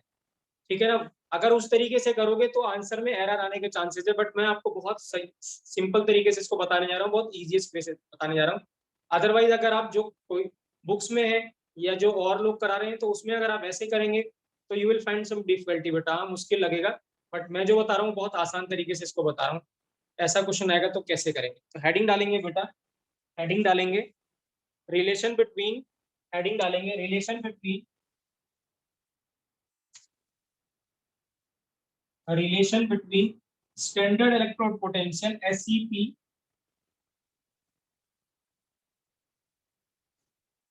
ठीक है ना। अगर उस तरीके से करोगे तो आंसर में एरर आने के चांसेस है, बट मैं आपको बहुत सिंपल तरीके से इसको बताने जा रहा हूँ, बहुत इजीएस्ट वे से बताने जा रहा हूँ। अदरवाइज अगर आप जो कोई बुक्स में है या जो और लोग करा रहे हैं, तो उसमें अगर आप ऐसे करेंगे तो you will find some difficulty बेटा, मुश्किल लगेगा। बट मैं जो बता रहा हूँ बहुत आसान तरीके से इसको बता रहा हूँ, ऐसा क्वेश्चन आएगा तो कैसे करेंगे? तो हेडिंग डालेंगे बेटा, हेडिंग डालेंगे रिलेशन बिटवीन, हेडिंग डालेंगे relation between, relation between standard electrode potential SEP,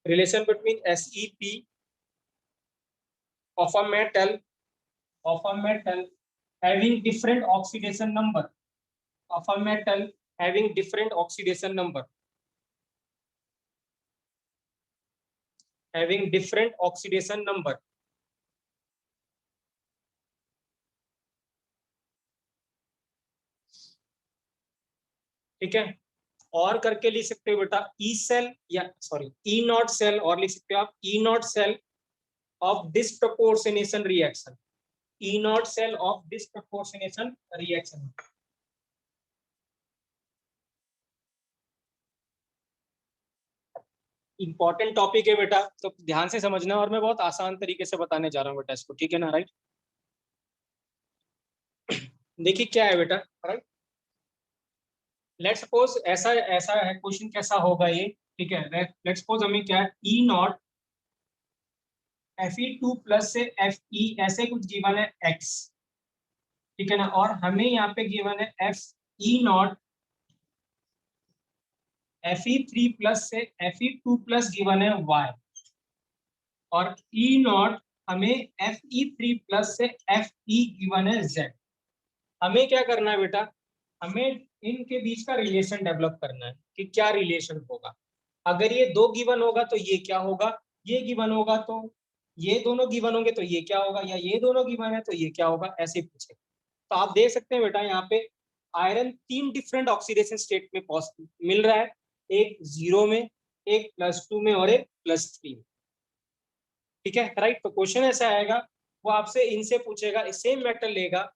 relation between SEP of a metal having different oxidation number, of a metal having different oxidation number, having different oxidation number, ठीक है। और करके लिख सकते हो बेटा E cell या sorry E naught cell, और लिख सकते हो आप E naught cell of disproportionation reaction, E naught cell of disproportionation reaction. Important topic है बेटा, तो ध्यान से समझना, और मैं बहुत आसान तरीके से बताने जा रहा हूँ बेटा इसको, ठीक है ना, राइट। देखिए क्या है बेटा, राइट, लेट सपोज ऐसा ऐसा है क्वेश्चन, कैसा होगा ये, ठीक है। लेट सपोज हमें क्या है, ई नॉट Fe2 प्लस से Fe ऐसे कुछ गिवन है x, ठीक है ना, और हमें यहाँ पे गिवन है Fe नॉट Fe3 प्लस से Fe2 प्लस गिवन है y, और E नॉट हमें Fe3 प्लस से Fe गिवन है z। हमें क्या करना है बेटा, हमें इनके बीच का रिलेशन डेवलप करना है कि क्या रिलेशन होगा। अगर ये दो गिवन होगा तो ये क्या होगा, ये गिवन होगा तो ये दोनों गिवन होंगे तो ये क्या होगा, या ये दोनों गिवन है तो ये क्या होगा, ऐसे पूछे। तो आप देख सकते हैं बेटा यहाँ पे आयरन 3 डिफरेंट ऑक्सीडेशन स्टेट में मिल रहा है, एक 0 में, एक +2 में और एक +3 में, ठीक है, राइट। तो क्वेश्चन ऐसा आएगा, वो आपसे इनसे पूछेगा, सेम मेटल लेगा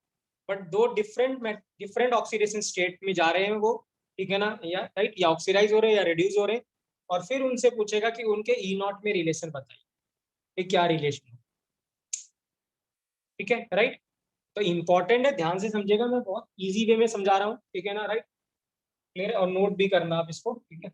बट दो डिफरेंट ऑक्सीडेशन स्टेट में जा रहे हैं वो, ठीक है ना, या राइट, या ऑक्सीडाइज हो रहे हैं या रिड्यूस हो रहे हैं, और फिर उनसे पूछेगा कि उनके ई नॉट में रिलेशन बताइए, ये क्या रिलेशन है, ठीक है, राइट। तो इंपॉर्टेंट है, ध्यान से समझिएगा, मैं बहुत इजी वे में समझा रहा हूँ, ठीक है ना, राइट, क्लियर, और नोट भी करना आप इसको, ठीक है।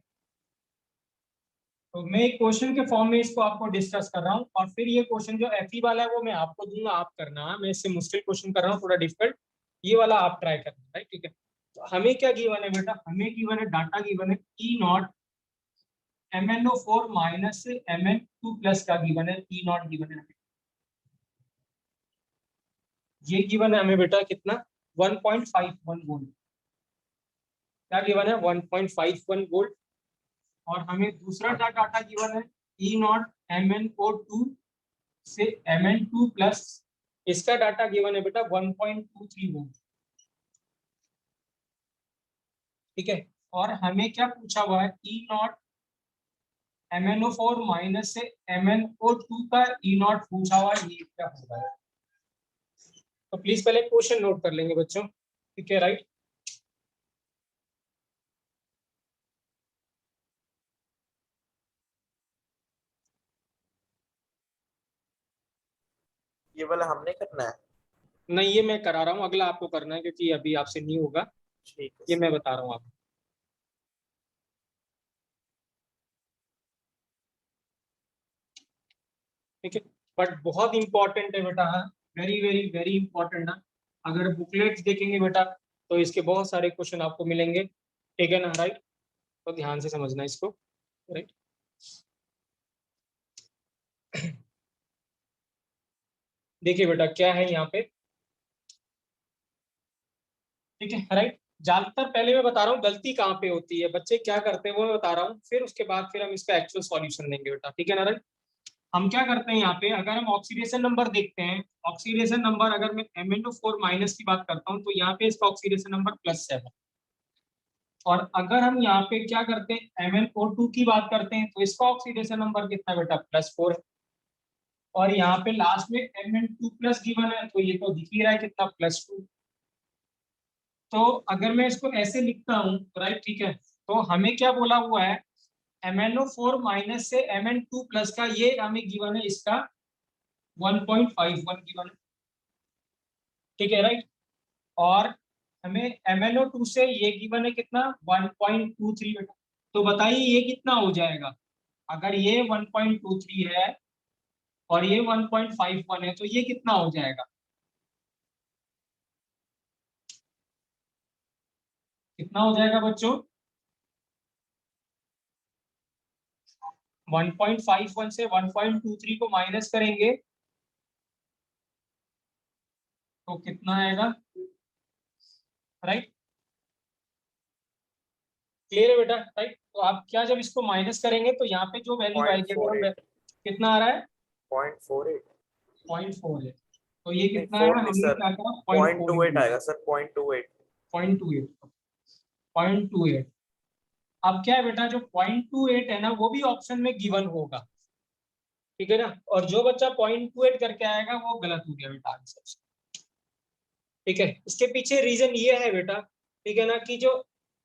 तो मैं एक क्वेश्चन के फॉर्म में इसको आपको डिस्कस कर रहा हूँ, और फिर ये क्वेश्चन जो FE वाला है वो मैं आपको दूंगा, आप करना है, मैं इससे मुश्किल क्वेश्चन कर रहा हूँ, थोड़ा डिफिकल्ट, ये वाला आप ट्राई करना, राइट, ठीक है। तो हमें क्या गिवन है बेटा, हमें गिवन है, डाटा गिवन है E naught MnO4 minus Mn2 plus का गिवन है, ई नॉट गिवन है, ये गिवन है हमें बेटा कितना, 1.51 वोल्ट, क्या गिवन है, 1.51 वोल्ट। और हमें दूसरा डाटा गिवन है ई नॉट MnO2 से Mn2 प्लस, इसका डाटा गिवन है बेटा 1.23 वोल्ट, ठीक है। और हमें क्या पूछा हुआ है, ई नॉट MnO4 माइनस से MnO2 का ई नॉट पूछा हुआ है, ये क्या होगा। तो प्लीज पहले क्वेश्चन नोट कर लेंगे बच्चों, ठीक है, राइट। ये वाला हमने करना है? नहीं, ये मैं करा रहा हूँ, अगला आपको करना है, क्योंकि अभी आपसे नहीं होगा, ठीक है, ये मैं बता रहा हूँ आपको, ठीक है। बट बहुत इंपॉर्टेंट है बेटा, वेरी वेरी वेरी इंपॉर्टेंट है। अगर बुकलेट्स देखेंगे बेटा तो इसके बहुत सारे क्वेश्चन आपको मिलेंगे, ठीक है ना, राइट। तो ध्यान से समझना इसको, राइट। देखिए बेटा क्या है यहाँ पे, ठीक है, राइट। ज्यादातर पहले मैं बता रहा हूँ गलती कहाँ पे होती है, बच्चे क्या करते हैं वो मैं बता रहा हूँ, फिर उसके बाद फिर हम इसका एक्चुअल सॉल्यूशन देंगे बेटा, ठीक है ना, राइट। हम क्या करते हैं यहाँ पे, अगर हम ऑक्सीडेशन नंबर देखते हैं, ऑक्सीडेशन नंबर अगर मैं MnO4 माइनस की बात करता हूँ तो यहाँ पे इसका ऑक्सीडेशन नंबर +7, और अगर हम यहाँ पे क्या करते हैं MnO2 की बात करते हैं तो इसका ऑक्सीडेशन नंबर कितना बेटा, +4 है, और यहाँ पे लास्ट में Mn2 प्लस गिवन है तो ये तो दिख ही रहा है कितना, +2। तो अगर मैं इसको ऐसे लिखता हूँ, राइट, ठीक है, तो हमें क्या बोला हुआ है, MnO4 माइनस से Mn2 प्लस का ये हमें गिवन है, इसका 1.51 गिवन है, ठीक है, राइट। और हमें MnO2 से ये गिवन है कितना 1.23 बेटा। तो बताइए ये कितना हो जाएगा, अगर ये 1.23 है और ये 1.51 है तो ये कितना हो जाएगा, कितना हो जाएगा बच्चों? 1.51 से 1.23 को माइनस करेंगे तो कितना आएगा, राइट? क्लियर है बेटा, राइट? तो आप क्या, जब इसको माइनस करेंगे तो यहाँ पे जो वैल्यू आएगी, अगर हम 0.48 कितना आ रहा है 0.48 0.48, तो ये नहीं कितना 4 है, नहीं हमने सर क्या करा 0.28 0.48, आएगा सर 0.28 0.28। अब क्या है बेटा, जो 0.28 है ना वो भी ऑप्शन में गिवन होगा, ठीक है ना, और जो बच्चा 0.28 करके आएगा वो गलत हो गया बेटा आंसर, ठीक है। इसके पीछे रीजन ये है बेटा, ठीक है ना, कि जो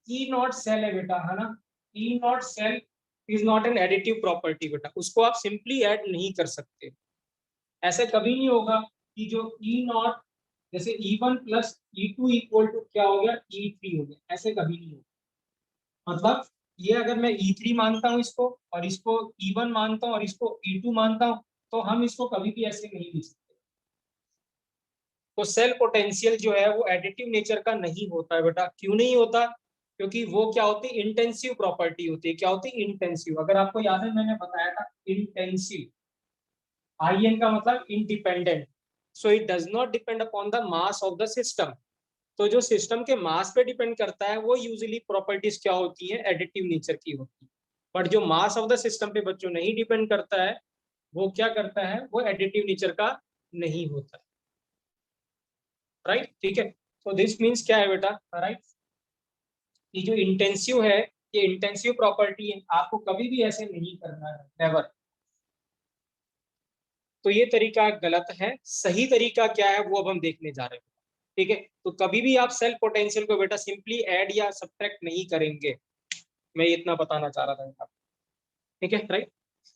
ई नॉट सेल है बेटा, है ना, E naught cell is not an additive property बेटा, उसको आप सिंपली ऐड नहीं कर सकते। ऐसा कभी नहीं होगा कि जो ई नॉट, जैसे E1 plus E2 equal to क्या हो गया E3 हो गया, ऐसे कभी नहीं होगा। मतलब ये अगर मैं E3 मानता हूँ इसको, और इसको E1 मानता हूँ, और इसको E2 मानता हूँ, तो हम इसको कभी भी ऐसे नहीं लिख सकते। तो सेल पोटेंशियल जो है वो एडिटिव नेचर का नहीं होता है बेटा। क्यों नहीं होता? क्योंकि वो क्या होती है, इंटेंसिव प्रॉपर्टी होती है। क्या होती है? इंटेंसिव। अगर आपको याद है मैंने बताया था इंटेंसिव, IN का मतलब independent, so it does not depend upon the mass of the system. तो जो सिस्टम के मास पे डिपेंड करता है वो यूजुअली प्रॉपर्टीज क्या होती है, एडिटिव नेचर की होती है। बट जो मास ऑफ द सिस्टम पे बच्चों नहीं डिपेंड करता है, वो क्या करता है, वो एडिटिव नेचर का नहीं होता है, राइट? ठीक है, तो दिस मीन्स क्या है बेटा, राइट, कि जो इंटेंसिव है, ये इंटेंसिव प्रॉपर्टी है, आपको कभी भी ऐसे नहीं करना है, नेवर। तो ये तरीका गलत है। सही तरीका क्या है वो अब हम देखने जा रहे हैं, ठीक है। तो कभी भी आप सेल पोटेंशियल को बेटा सिंपली ऐड या सब्ट्रैक्ट नहीं करेंगे, मैं इतना बताना चाह रहा था बेटा, ठीक है, राइट।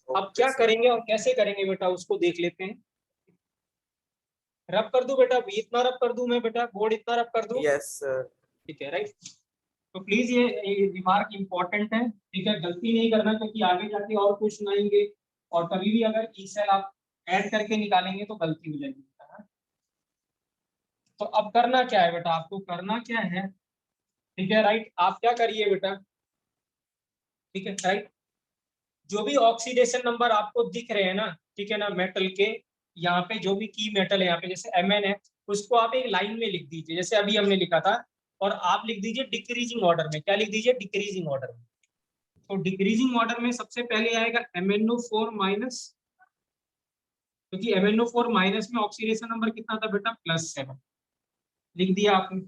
अब ओके क्या सर करेंगे और कैसे करेंगे बेटा, उसको देख लेते हैं। रब कर दूं बेटा, इतना रब कर दूं मैं बेटा, बोर्ड इतना रब कर दूं, यस सर ठीक है, राइट। तो प्लीज ये रिमार्क इंपॉर्टेंट है, ठीक है, गलती नहीं करना, क्योंकि आगे जाके और क्वेश्चन आएंगे, और कभी भी अगर ई सेल आप ऐड करके निकालेंगे तो गलती हो जाएगी बेटा, हाँ? तो अब करना क्या है बेटा, आपको करना क्या है, ठीक है, राइट। आप क्या करिए बेटा, ठीक है, राइट, जो भी ऑक्सीडेशन नंबर आपको दिख रहे हैं ना, ठीक है ना, मेटल के, यहाँ पे जो भी की मेटल है यहाँ पे, जैसे Mn है, उसको आप एक लाइन में लिख दीजिए, जैसे अभी हमने लिखा था, और आप लिख दीजिए डिक्रीजिंग ऑर्डर में। क्या लिख दीजिए? डिक्रीजिंग ऑर्डर में। तो डिक्रीजिंग ऑर्डर में सबसे पहले आएगा MnO4 माइनस, क्योंकि MnO4 माइनस में ऑक्सीडेशन नंबर कितना था बेटा, +7, लिख दिया आपने।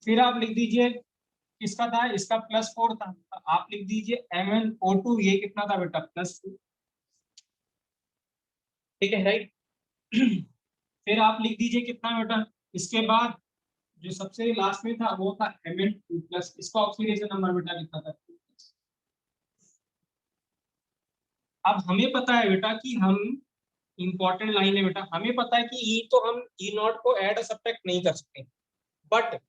फिर आप लिख दीजिए किसका था, इसका +4 था, तो आप लिख दीजिए MnO2, ये कितना था बेटा, +2, ठीक है, राइट। फिर आप लिख दीजिए कितना बेटा, इसके बाद जो सबसे लास्ट में था वो था Mn2 प्लस, इसका ऑक्सीडेशन नंबर बेटा कितना था, 2। अब हमें पता है बेटा कि हम, इंपॉर्टेंट लाइन है बेटा, हमें पता है कि ई तो हम ई नॉट को ऐड और सब्ट्रैक्ट नहीं कर सकते, बट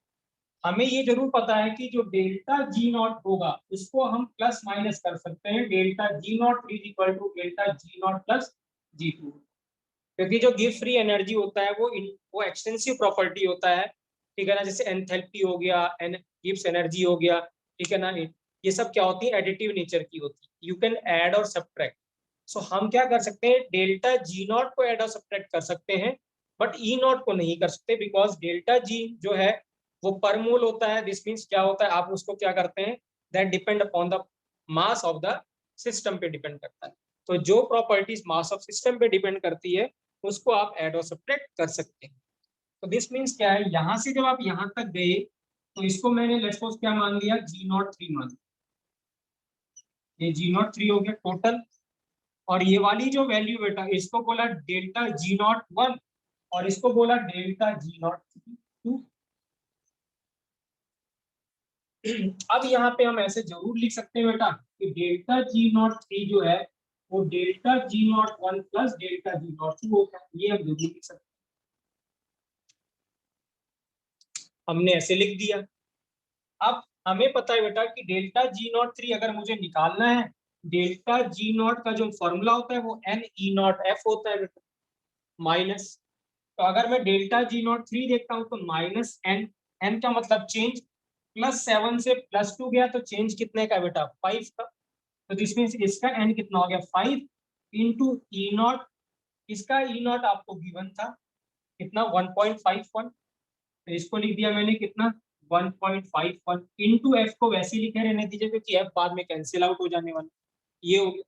हमें ये जरूर पता है कि जो डेल्टा जी नॉट होगा उसको हम प्लस माइनस कर सकते हैं, delta G naught is equal to delta G naught plus G2, क्योंकि जो गिव फ्री एनर्जी होता है वो एक्सटेंसिव प्रॉपर्टी होता है, ठीक है ना, जैसे एंथैल्पी हो गया, गिब्स एनर्जी हो गया, ठीक है ना, ये सब क्या होती है, एडिटिव नेचर की होती है। यू कैन ऐड और सब्ट्रैक्ट। सो हम क्या कर सकते हैं, डेल्टा जी नॉट को ऐड और सब्ट्रैक्ट कर सकते हैं, बट ई नॉट को नहीं कर सकते, बिकॉज डेल्टा जी जो है वो पर मोल होता है। दिस मीन्स क्या होता है, आप उसको क्या करते हैं, that depend upon the mass of the system पे डिपेंड करता है। तो जो प्रॉपर्टीज मास ऑफ सिस्टम पे डिपेंड करती है उसको आप ऐड और सब्ट्रैक्ट कर सकते हैं। तो दिस मीन्स क्या है, यहां से जब आप यहां तक गए तो इसको मैंने लेट्स सपोज क्या मान लिया, G03 मान लिया, ये G03 हो गया टोटल। और ये वाली जो वैल्यू बेटा, इसको बोला डेल्टा G01 और इसको बोला डेल्टा G02। अब यहाँ पे हम ऐसे जरूर लिख सकते हैं बेटा कि डेल्टा G03 जो है वो delta G01 plus delta G02 होगा, ये हम जरूर लिख सकते हैं। हमने ऐसे लिख दिया। अब हमें पता है बेटा कि डेल्टा जी नॉट 3 अगर मुझे निकालना है, डेल्टा जी नॉट का जो फॉर्मूला होता है वो एन ई नॉट एफ होता है बेटा, माइनस। तो अगर मैं डेल्टा जी नॉट 3 देखता हूँ तो माइनस एन, एन का मतलब चेंज, +7 से +2 गया तो चेंज कितने का बेटा, 5 का। तो दिस मीन्स इसका एन कितना हो गया, 5 इंटू ई नॉट। इसका ई नॉट आपको गिवन था कितना, 1.51। तो इसको लिख दिया मैंने कितना, 1.51 इंटू एफ को वैसे ही लिखे रहने दीजिए क्योंकि एफ बाद में कैंसिल आउट हो जाने वाला। ये हो गया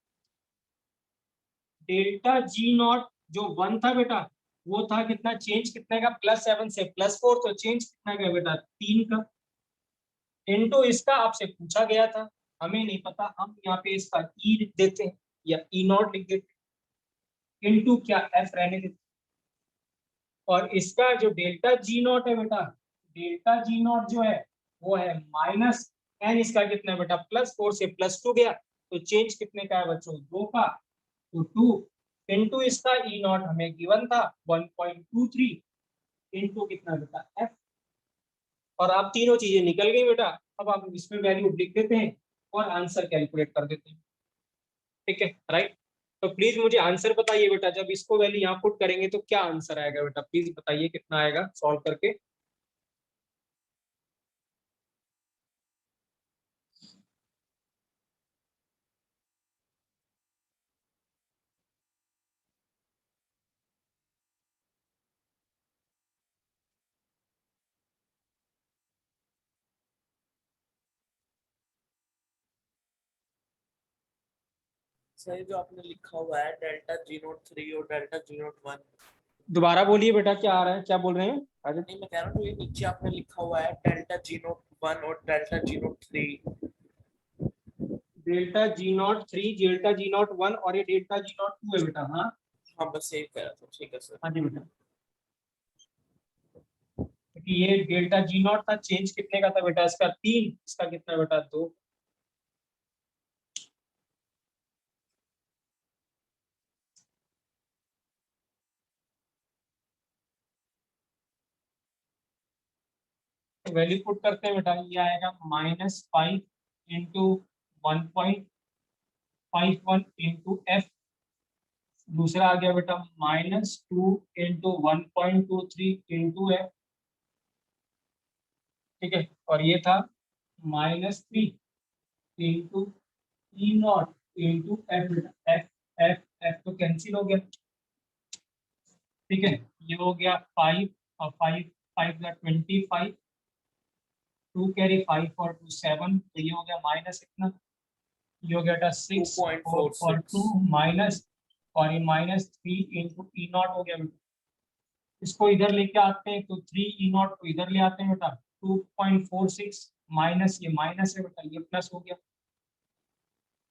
डेल्टा जी नॉट जो 1 था बेटा, वो था कितना, चेंज कितने का, +7 से +4, तो चेंज कितना का बेटा, 3 का। इंटू इसका आपसे पूछा गया था, हमें नहीं पता, हम यहाँ पे इसका ई लिख देते हैं या ई नॉट लिख देते हैं, इंटू क्या एफ रहने देते हैं। और इसका जो डेल्टा जी नॉट है बेटा, डेल्टा जी नॉट जो है वो है माइनस एन, इसका कितना है बेटा, +4 से +2 गया तो चेंज कितने का है बच्चों, 2 का। तो 2 इंटू इसका ई नॉट हमें गिवन था 1.23 इंटू कितना बेटा एफ। और आप तीनों चीजें निकल गई बेटा। अब आप इसमें वैल्यू लिख देते हैं और आंसर कैलकुलेट कर देते हैं, ठीक है, राइट। तो प्लीज मुझे आंसर बताइए बेटा, जब इसको वैल्यू यहाँ पुट करेंगे तो क्या आंसर आएगा बेटा, प्लीज बताइए कितना आएगा सॉल्व करके। सर जो आपने लिखा हुआ है डेल्टा जी नोट 3 और डेल्टा जी नोट 1, दोबारा बोलिए बेटा, क्या आ रहा है, क्या बोल रहे हैं आगे। नहीं मैं कह रहा हूँ ये नीचे आपने लिखा हुआ है डेल्टा जी नोट 1 और delta G note 3। Delta G naught 3, delta G naught 1 और ये डेल्टा जी नॉट 2 है बेटा। हाँ हाँ बस यही कह रहा था, ठीक है सर। हाँ जी बेटा, क्योंकि ये डेल्टा जी नॉट था, चेंज कितने का था बेटा, इसका 3, इसका कितना बेटा, 2। वैल्यू पुट करते हैं बेटा, ये आएगा -5 इंटू 1.51 इंटू एफ। दूसरा आ गया बेटा -2 इंटू 1.23 इंटू एफ, ठीक है। और ये था -3 into E naught into F बेटा, एफ एफ एफ तो कैंसिल हो गया, ठीक है। ये हो गया 5 और 5, 5 का 25, 2 कैरी 5 और 2 7, तो ये हो गया माइनस कितना, ये हो गया 6 और 2 2.46 माइनस, और ये -3 इंटू ई नॉट हो गया बेटा। इसको इधर लेके आते हैं तो 3 ई नॉट को इधर ले आते हैं बेटा, 2.46 माइनस, ये माइनस है बेटा, ये प्लस हो गया।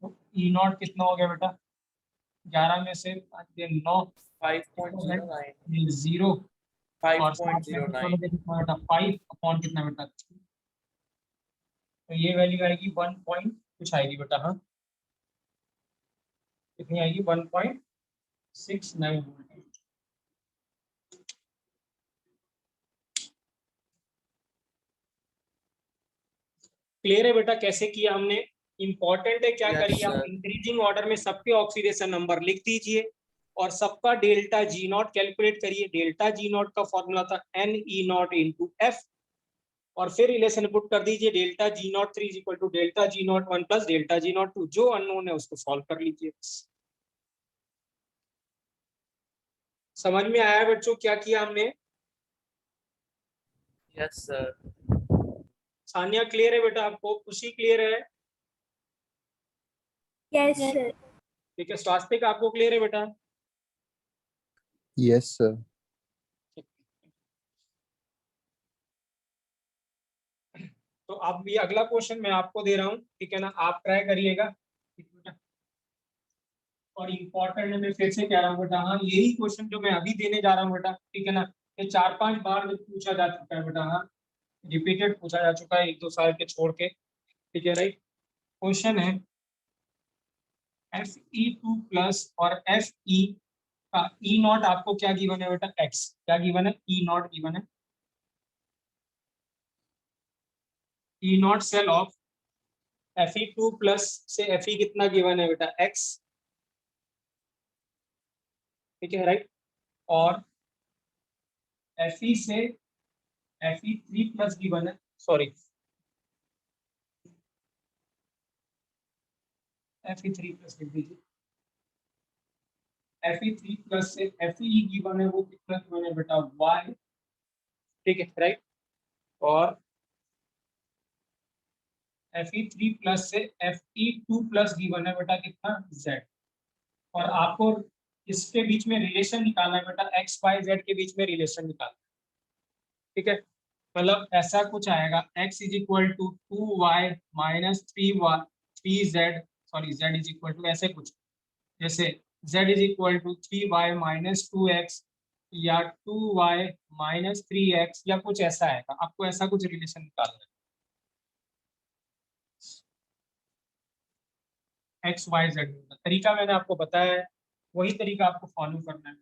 तो ई नॉट कितना हो गया बेटा, 11 में से 9, 5.09 ये 0, और 7 में से 5.09 कितना बेटा, 5 अपॉन कितना बेटा, तो ये वैल्यू आएगी 1 पॉइंट कुछ आएगी बेटा। हाँ कितनी आएगी, 1.69 वोल्ट। क्लियर है बेटा कैसे किया हमने, इंपॉर्टेंट है क्या यस करिए आप, सर। इंक्रीजिंग ऑर्डर में सबके ऑक्सीडेशन नंबर लिख दीजिए और सबका डेल्टा जी नॉट कैलकुलेट करिए। डेल्टा जी नॉट का फॉर्मूला था N E naught into F, और फिर रिलेशन पुट कर दीजिए, delta G naught 3 is equal to delta G naught 1 plus delta G naught 2, जो अननोन है उसको सॉल्व कर लीजिए। समझ में आया बच्चों क्या किया हमने। Yes sir. सानिया क्लियर है बेटा आपको, खुशी क्लियर है, Yes, sir. ठीक है। स्वास्थ्य का आपको क्लियर है बेटा, Yes, sir. तो अब ये अगला क्वेश्चन मैं आपको दे रहा हूँ, ठीक है ना, आप ट्राई करिएगा। और इम्पोर्टेंट है, मैं फिर से कह रहा हूँ बेटा, हाँ यही क्वेश्चन जो मैं अभी देने जा रहा हूँ बेटा, ठीक है ना, ये 4-5 बार में पूछा जा चुका है बेटा। हाँ रिपीटेड पूछा जा चुका है 1-2 साल के छोड़ के, ठीक है, राइट। क्वेश्चन है Fe2 प्लस और Fe का ई नॉट आपको क्या गिवन है बेटा, एक्स क्या गिवन है, ई नॉट गिवन है। E naught cell of Fe2 plus से Fe कितना गिवन है बेटा x, ठीक है राइट, और Fe से Fe3 प्लस गिवन है, सॉरी Fe3 प्लस लिख दीजिए, Fe3 प्लस से Fe गिवन है वो कितना गिवन है बेटा y, ठीक है राइट, और Fe3 प्लस से Fe2 प्लस गिवन है बेटा कितना z, और आपको इसके बीच में रिलेशन निकालना है बेटा x y z के बीच में रिलेशन निकालना है, ठीक है, मतलब ऐसा कुछ आएगा x is equal to 2y minus 3z, sorry z is equal to ऐसे कुछ, जैसे z is equal to 3y minus 2x या 2y माइनस 3x या कुछ ऐसा आएगा, आपको ऐसा कुछ रिलेशन निकालना है x y z। तरीका मैंने आपको बताया है, वही तरीका आपको फॉलो करना है।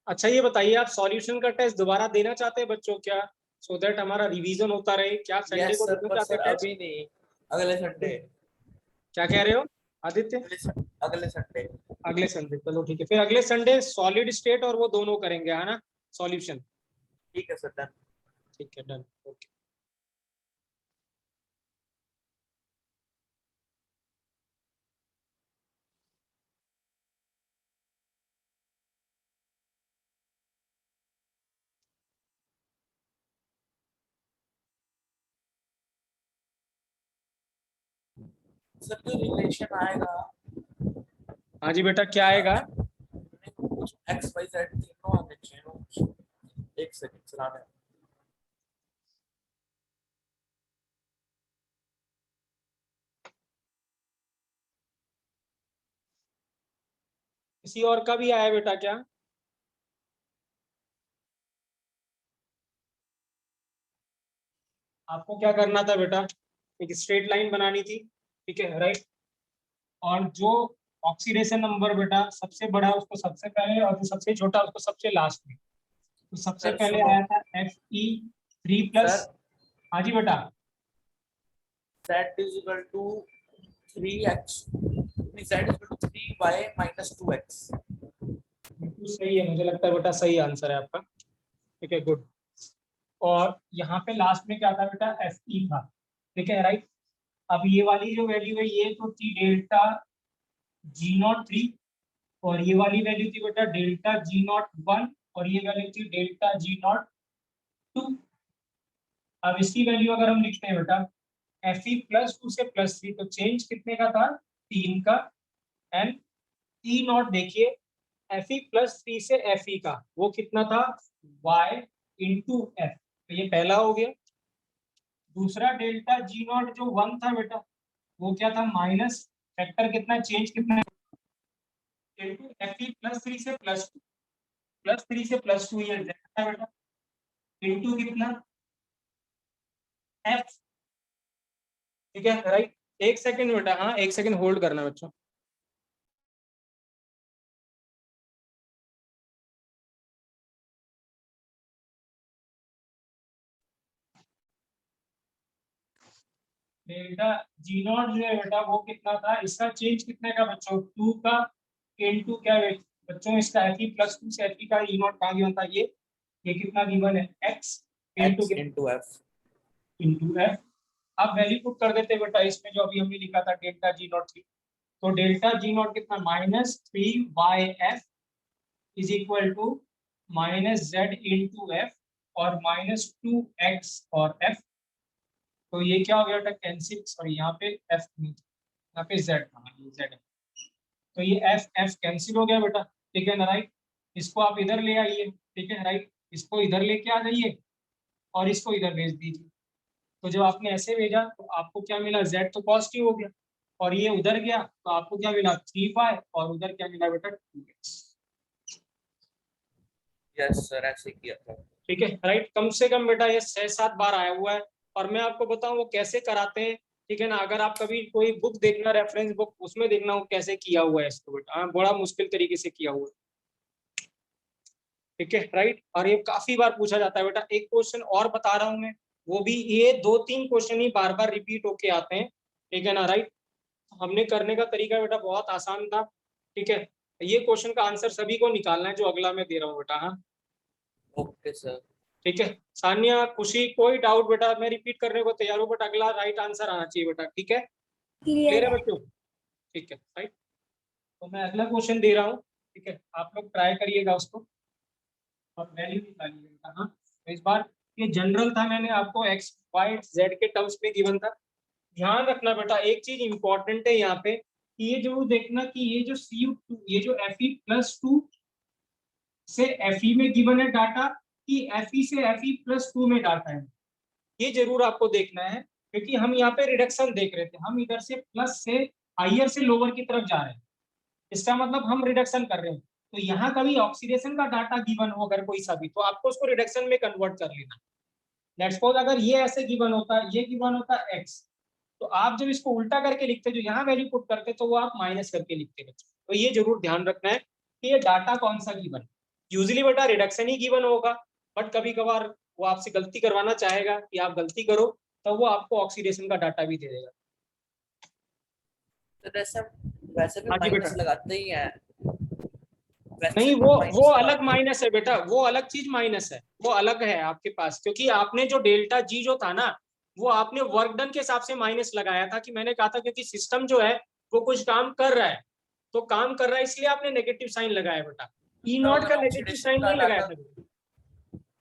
अच्छा ये बताइए, आप सॉल्यूशन का टेस्ट दोबारा देना चाहते हैं बच्चों क्या, सो दैट हमारा रिवीजन होता रहे, क्या संडे यस को सर, देना पर चाहते सर हैं टेस्ट? अभी नहीं, अगले संडे। क्या कह रहे हो आदित्य? अगले संडे। अगले संडे, चलो ठीक है, फिर अगले संडे सॉलिड स्टेट और वो दोनों करेंगे, है ना, सॉल्यूशन। ठीक है सर, डन। ठीक है डन, ओके। सर जो रिलेशन आएगा, हाँ जी बेटा, क्या आएगा? कुछ एक्स वाई जेड तीनों आने चाहिए। एक सेकंड चलाने। किसी और का भी आया बेटा क्या? आपको क्या करना था बेटा, एक स्ट्रेट लाइन बनानी थी, ठीक है राइट, और जो ऑक्सीडेशन नंबर बेटा सबसे बड़ा उसको सबसे पहले और जो सबसे छोटा उसको सबसे लास्ट में, तो सबसे सर पहले सुनो आया था Fe3 प्लस, सर, हाँ जी बेटा, z is equal to 3x, नहीं z is equal to 3y minus 2x। बिल्कुल सही है, मुझे लगता है बेटा सही आंसर है आपका, ठीक है गुड। और यहाँ पे लास्ट में क्या था बेटा, Fe था, ठीक है राइट। अब ये वाली जो वैल्यू है ये तो थी डेल्टा G0 3, और ये वाली वैल्यू थी बेटा डेल्टा G0 1, और ये वैल्यू थी डेल्टा G0 2। अब इसकी वैल्यू अगर हम लिखते हैं बेटा Fe+2 से +3, तो चेंज कितने का था, 3 का, एंड E0 देखिए Fe+3 से Fe का वो कितना था, y इंटू F, तो ये पहला हो गया। दूसरा डेल्टा G0 जो 1 था बेटा, वो क्या था, माइनस फैक्टर कितना, चेंज कितना, इंटू Fe+3 से +2, +3 से +2 ये z था बेटा, इंटू कितना F, ठीक है राइट। एक सेकंड बेटा, हाँ एक सेकंड होल्ड करना बच्चों। डेल्टा G0 जो है बेटा वो कितना था, इसका चेंज कितने का बच्चों, 2 का, इंटू क्या है बच्चों, इसका Fe+2 से Fe का E0 कहाँ गिवन था, ये कितना गिवन है, x into f। Into F। अब वैल्यू पुट कर देते बेटा इसमें जो अभी हमने लिखा था डेल्टा G0 3, तो डेल्टा जी नॉट कितना -3YF is equal to -Z into F और -2X और F। तो ये क्या हो गया बेटा कैंसिल, सॉरी यहाँ पे F नहीं यहाँ पे Z था, ये Z है, तो ये F कैंसिल हो गया बेटा, ठीक है ना राइट। इसको आप इधर ले आइए, ठीक है राइट, इसको इधर लेके आ जाइए और इसको इधर भेज दीजिए। तो जब आपने ऐसे भेजा तो आपको क्या मिला, Z तो पॉजिटिव हो गया और ये उधर गया तो आपको क्या मिला 3Y और उधर क्या मिला बेटा 2X। यस सर ऐसे किया था। ठीक है राइट, कम से कम बेटा ये 6-7 बार आया हुआ है और मैं आपको बताऊं वो कैसे कराते हैं, ठीक है ना। अगर आप कभी कोई बुक देखना, रेफरेंस बुक, उसमें देखना वो कैसे किया हुआ है इसको बेटा, बड़ा मुश्किल तरीके से किया हुआ है, ठीक है राइट। और ये काफी बार पूछा जाता है बेटा। एक क्वेश्चन और बता रहा हूं मैं, वो भी ये 2-3 क्वेश्चन ही बार बार रिपीट होके आते हैं, ठीक है ना राइट। हमने करने का तरीका बेटा बहुत आसान था, ठीक है। ये क्वेश्चन का आंसर सभी को निकालना है जो अगला मैं दे रहा हूँ बेटा। हाँ ओके सर। ठीक है, सानिया, खुशी, कोई डाउट बेटा, मैं रिपीट करने को तैयार हूँ बट अगला राइट आंसर आना चाहिए बेटा, ठीक है। क्लियर क्लियर है है। बच्चों, ठीक है राइट। तो मैं अगला क्वेश्चन दे रहा हूँ, ठीक है, आप लोग ट्राई करिएगा उसको और वैल्यू निकालिएगा। हाँ तो इस बार ये जनरल था, मैंने आपको एक्स वाई जेड के टर्म्स में गिवन था। ध्यान रखना बेटा एक चीज इंपॉर्टेंट है यहाँ पे कि ये जो देखना कि ये जो CU2 ये जो Fe+2 से Fe में गिवन है डाटा कि Fe से Fe+2 में डाटा है, ये जरूर आपको देखना है क्योंकि हम यहाँ पे रिडक्शन देख रहे थे, हम इधर से प्लस से हाइयर से लोअर की तरफ जा रहे हैं, इसका मतलब हम रिडक्शन कर रहे हैं। तो यहाँ कभी ऑक्सीडेशन का डाटा गिवन हो अगर कोई सा भी तो आपको उसको रिडक्शन में कन्वर्ट कर लेना। लेट्स सपोज अगर ये ऐसे गिवन होता, ये गिवन होता x, तो आप जब इसको उल्टा करके लिखते जो यहाँ वैल्यू पुट करते तो वो आप माइनस करके लिखते बच्चों। तो ये जरूर ध्यान रखना है कि ये डाटा कौन सा गिवन। यूजुअली बेटा रिडक्शन ही गिवन होगा बट कभी कभार वो आपसे गलती करवाना चाहेगा कि आप गलती करो तो वो आपको ऑक्सीडेशन का डाटा भी दे देगा। तो वैसे भी हाँ जी माइनस बेटा, लगाते ही हैं, वैसे नहीं भी वो माइनस अलग लगाते हैं। माइनस है बेटा, वो अलग चीज माइनस है, वो अलग है आपके पास क्योंकि आपने जो डेल्टा जी जो था ना वो आपने वर्क डन के हिसाब से माइनस लगाया था कि मैंने कहा था क्योंकि सिस्टम जो है वो कुछ काम कर रहा है, तो काम कर रहा है इसलिए आपने नेगेटिव साइन लगाया बेटा, ई नॉट का अगर नेगेटिव ऑक्सीडेशन साइन का नहीं लगाया डाटा, था बेटा।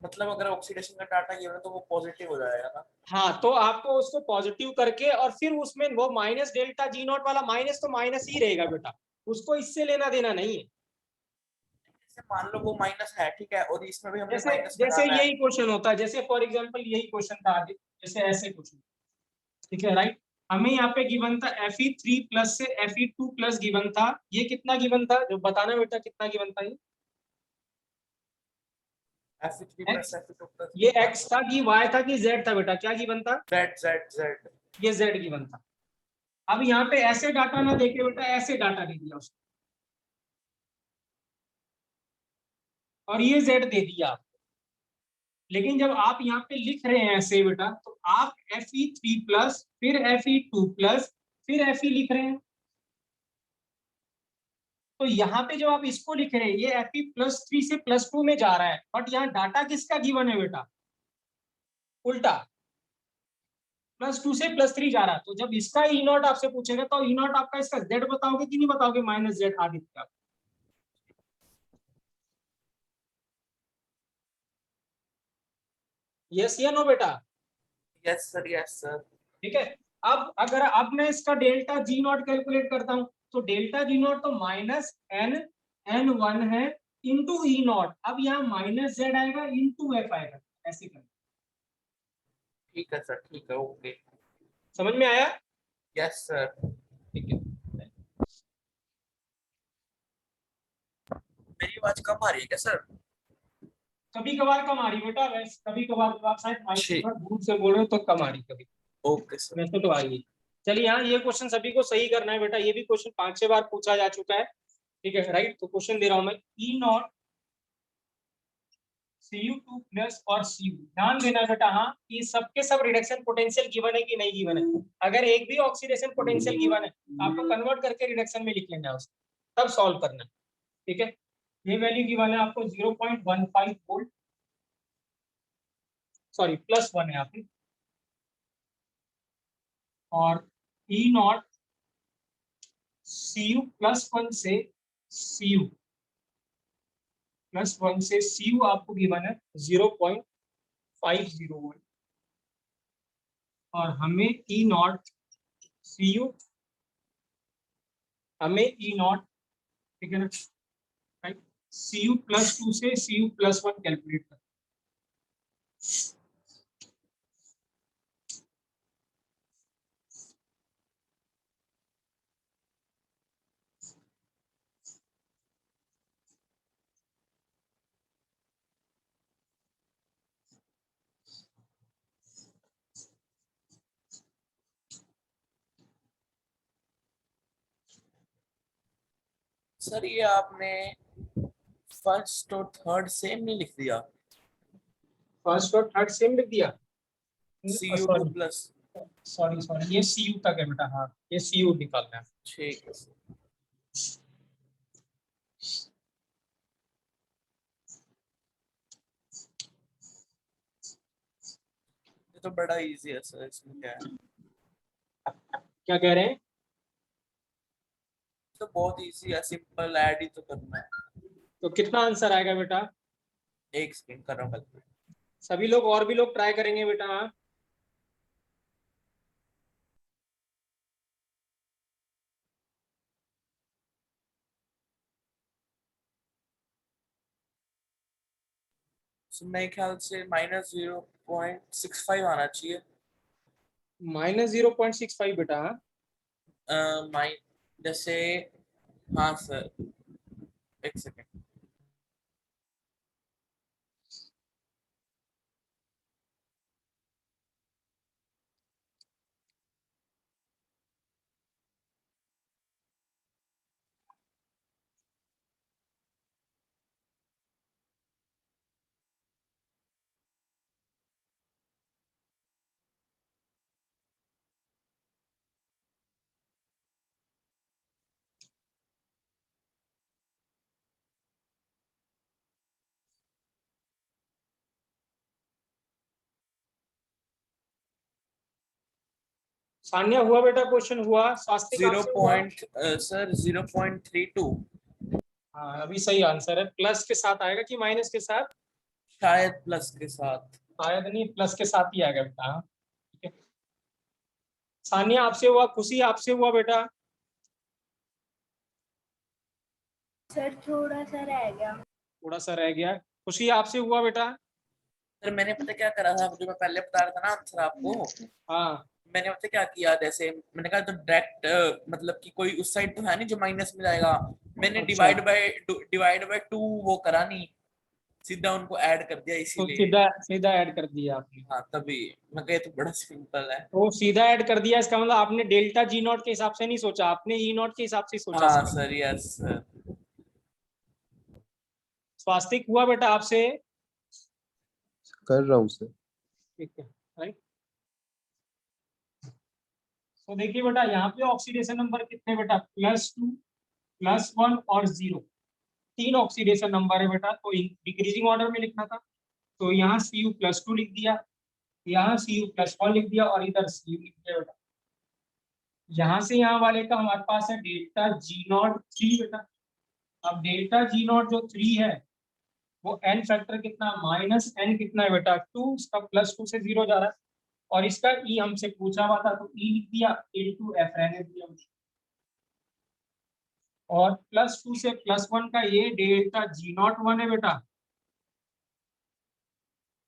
मतलब अगर ऑक्सीडेशन का डाटा गिवन है तो वो पॉजिटिव हो जाएगा ना। हाँ तो आपको उसको पॉजिटिव करके और फिर उसमें वो माइनस डेल्टा जी नॉट वाला माइनस तो माइनस ही रहेगा बेटा, उसको इससे लेना देना नहीं है। जैसे मान लो वो माइनस है ठीक है और इसमें भी हमने जैसे माइनस जैसे लगाना है। यही क्वेश्चन होता है, जैसे फॉर एग्जांपल यही क्वेश्चन था आगे, जैसे ऐसे क्वेश्चन, ठीक है राइट। हमें यहाँ पे गिवन था Fe3+ से Fe2+ गिवन था, ये कितना गिवन था जो बताना बेटा कितना गिवन था Fe3 ये प्लस x, Fe2 प्लस ये x था कि y था कि z था बेटा, क्या गिवन था, Z। ये z गिवन था। अब यहाँ पे ऐसे डाटा ना देके बेटा ऐसे डाटा दे दिया उसने और ये z दे दिया आपको, लेकिन जब आप यहाँ पे लिख रहे हैं ऐसे बेटा तो आप Fe3+ फिर Fe2+ फिर Fe लिख रहे हैं, तो यहाँ पे जो आप इसको लिख रहे हैं ये Fe+3 से +2 में जा रहा है बट यहाँ डाटा किसका गिवन है बेटा, उल्टा +2 से +3 जा रहा है। तो जब इसका ई नॉट आपसे पूछेगा तो ई नॉट आपका इसका z बताओगे कि नहीं बताओगे, -z आदित्य। यस या नो बेटा, यस सर। ठीक है। अब अगर अब मैं इसका डेल्टा जी नॉट कैलकुलेट करता हूं तो डेल्टा जी नॉट तो -n(n)(1) है इंटू ई नॉट, अब यहाँ -z आएगा इंटू f आएगा, ऐसे कर ठीक है सर ठीक है ओके। समझ में आया, यस सर। ठीक है। मेरी आवाज कम आ रही है क्या सर? कभी कभार कम आ रही बेटा, वैसे कभी कभार तो आप शायद माइक से ठीक। थोड़ा दूर से बोल रहे हो तो कम आ रही कभी, ओके सर। वैसे तो आ रही है। चलिए यहाँ ये क्वेश्चन सभी को सही करना है बेटा, ये भी क्वेश्चन 5-6 बार पूछा जा चुका है, ठीक है राइट। तो क्वेश्चन दे रहा हूं मैं, ई नॉट Cu2+ और Cu, ध्यान देना बेटा हाँ कि सबके सब रिडक्शन पोटेंशियल गिवन है कि नहीं गिवन है, अगर एक भी ऑक्सीडेशन पोटेंशियल गिवन है तो आपको कन्वर्ट करके रिडक्शन में लिख लेना है उसको, तब सॉल्व करना है, ठीक है। ये वैल्यू गिवन है आपको 0.15 वोल्ट, सॉरी +1 है आपकी, और ई नॉट CU +1 से CU +1 से CU आपको गिवन है 0.501 और हमें E नॉट CU हमें E नॉट, ठीक है ना, राइट, CU +2 से CU +1 कैलकुलेट कर। सर ये आपने फर्स्ट और थर्ड सेम नहीं लिख दिया, फर्स्ट और थर्ड सेम लिख दिया। CU2 plus. सॉरी सॉरी, ये CU तक है बेटा, हाँ ये CU निकालना है। ठीक है सर। ये तो बड़ा इजी है सर, इसमें क्या है? क्या कह रहे हैं? तो बहुत इजी है, सिंपल ऐड ही तो करना है। तो कितना आंसर आएगा बेटा? एक सेकंड कर रहा हूँ calculate। सभी लोग और भी लोग ट्राई करेंगे बेटा, हाँ। So, मेरे ख्याल से -0.65 आना चाहिए। -0.65 बेटा, हाँ। माइ जैसे, हाँ सर, एक सेकंड। सान्या हुआ बेटा, क्वेश्चन हुआ, स्वास्तिक आपसे हुआ? सर 0.32 हाँ अभी सही आंसर है। प्लस के साथ आएगा कि माइनस के साथ? शायद प्लस के साथ। शायद नहीं, प्लस के साथ ही आएगा बेटा, हाँ, ठीक है। सानिया आपसे हुआ, खुशी आपसे हुआ बेटा? सर थोड़ा सा रह गया। थोड़ा सा रह गया। खुशी आपसे हुआ बेटा? सर मैंने पता क्या करा था, जो मैं पहले बता रहा था ना आंसर आपको, हाँ मैंने पता क्या किया, जैसे मैंने कहा तो डायरेक्ट मतलब कि कोई उस साइड तो है नहीं जो माइनस में जाएगा, मैंने अच्छा, डिवाइड बाय 2 वो करा नहीं, सीधा उनको ऐड कर दिया तो इसीलिए। सीधा सीधा ऐड कर दिया आपने? हाँ तभी मैं कहा, ये तो बड़ा सिंपल है। तो सीधा ऐड कर दिया, इसका मतलब आपने डेल्टा जी नॉट के हिसाब से नहीं सोचा, आपने ई नॉट के हिसाब से सोचा हाँ sir. Sir, yes sir. Swastik हुआ बेटा आपसे? कर रहा हूँ सर। ठीक है, राइट। तो देखिए बेटा, यहाँ पे ऑक्सीडेशन नंबर कितने बेटा? +2, +1 और 0, 3 ऑक्सीडेशन नंबर है बेटा। तो डिक्रीजिंग ऑर्डर में लिखना था, तो यहाँ Cu+2 लिख दिया, यहाँ Cu+1 लिख दिया और इधर Cu लिख दिया बेटा। यहाँ से यहाँ वाले का हमारे पास है डेल्टा जी नॉट 3 बेटा। अब डेल्टा जी नॉट जो 3 है वो n फैक्टर कितना, -n कितना है बेटा? 2, इसका +2 से 0 जा रहा है और इसका E हमसे पूछा हुआ था, तो E लिख दिया, इनटू F रहने दिया। और +2 से +1 का ये डेल्टा जी नॉट 1 है बेटा,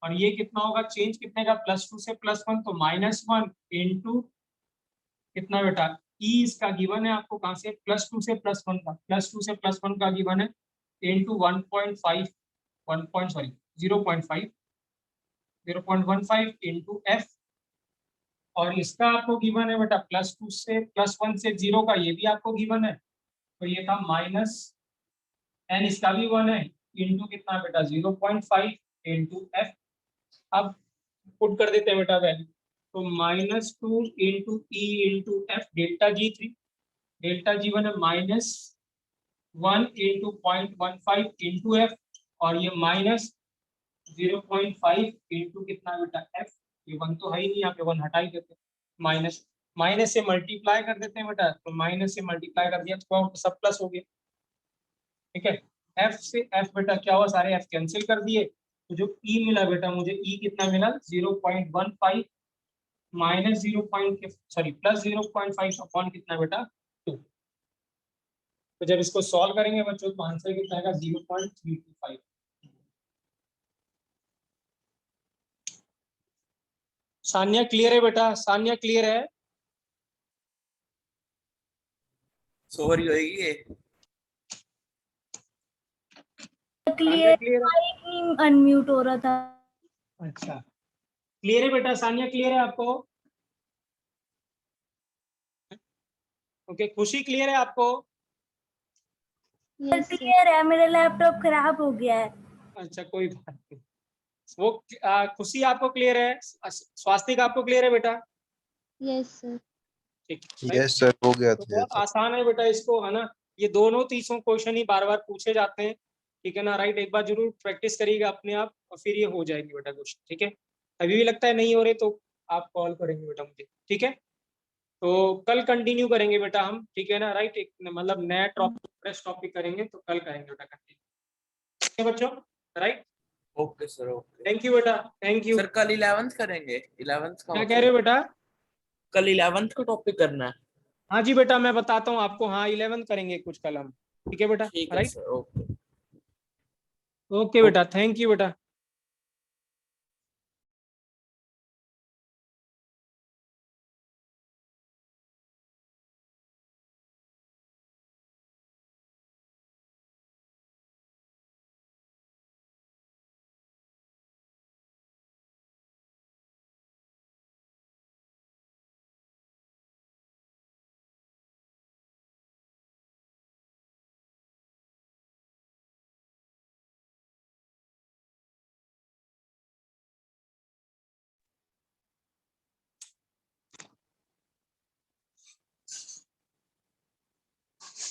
और ये कितना होगा, चेंज कितने का, +2 से +1, तो -1 इंटू कितना बेटा, E इसका गिवन है आपको कहाँ से, +2 से +1 का, +2 से +1 का गिवन है इंटू 1.5, 0.15 इंटू F, और इसका आपको गिवन है बेटा +2 से +1 से 0 का, ये भी आपको गिवन है, तो ये था -n, इसका भी 1 है, इंटू कितना बेटा 0.5 इंटू F। अब पुट कर देते हैं बेटा वैल्यू, तो -2 into E into F, delta G3, delta G1 है -1 इंटू 0.15 इंटू F, और ये -0.5 इंटू कितना बेटा F, ये 1 तो है ही नहीं, यहाँ पे 1 हटा ही देते, माइनस माइनस से मल्टीप्लाई कर देते हैं बेटा, तो माइनस से मल्टीप्लाई कर दिया तो सब प्लस हो गया। ठीक है, एफ से एफ बेटा क्या हुआ, सारे एफ कैंसिल कर दिए, तो जो ई मिला बेटा मुझे, ई कितना मिला 0.15 माइनस 0. प्लस 0.5 अपॉन कितना बेटा 2। तो जब इसको सॉल्व करेंगे बच्चों तो आंसर कितना आएगा 0.325। सान्या क्लियर है बेटा, सान्या क्लियर है? सॉरी होगी ये। क्लियर, क्लियर है? माइक नहीं अनम्यूट हो रहा था। अच्छा क्लियर है बेटा, सान्या क्लियर है आपको? ओके, खुशी क्लियर है आपको? क्लियर है, मेरा लैपटॉप खराब हो गया है। अच्छा कोई बात नहीं, वो खुशी आपको क्लियर है, स्वास्तिक आपको क्लियर है बेटा? Yes sir. ठीक, यस सर, हो गया तो था बहुत आसान है बेटा इसको, है ना, ये दोनों तीसों क्वेश्चन ही बार बार पूछे जाते हैं, ठीक है ना, राइट, एक बार जरूर प्रैक्टिस करिएगा अपने आप और फिर ये हो जाएगी बेटा क्वेश्चन। ठीक है, अभी भी लगता है नहीं हो रहे तो आप कॉल करेंगे बेटा मुझे, ठीक है, तो कल कंटिन्यू करेंगे बेटा हम, ठीक है ना, राइट, एक मतलब नया टॉपिक फ्रेश टॉपिक करेंगे, तो कल करेंगे बेटा कंटिन्यू, ठीक है बच्चों, right. Okay sir, okay. Thank you बेटा, थैंक यू। सर कल 11th करेंगे, 11th का क्या कह रहे हो बेटा? कल 11th का टॉपिक करना है। हाँ जी बेटा, मैं बताता हूँ आपको, हाँ 11 करेंगे कुछ कल हम, ठीक है बेटा, ठीक है राइट, सर, ओके। ओके बेटा, थैंक यू बेटा।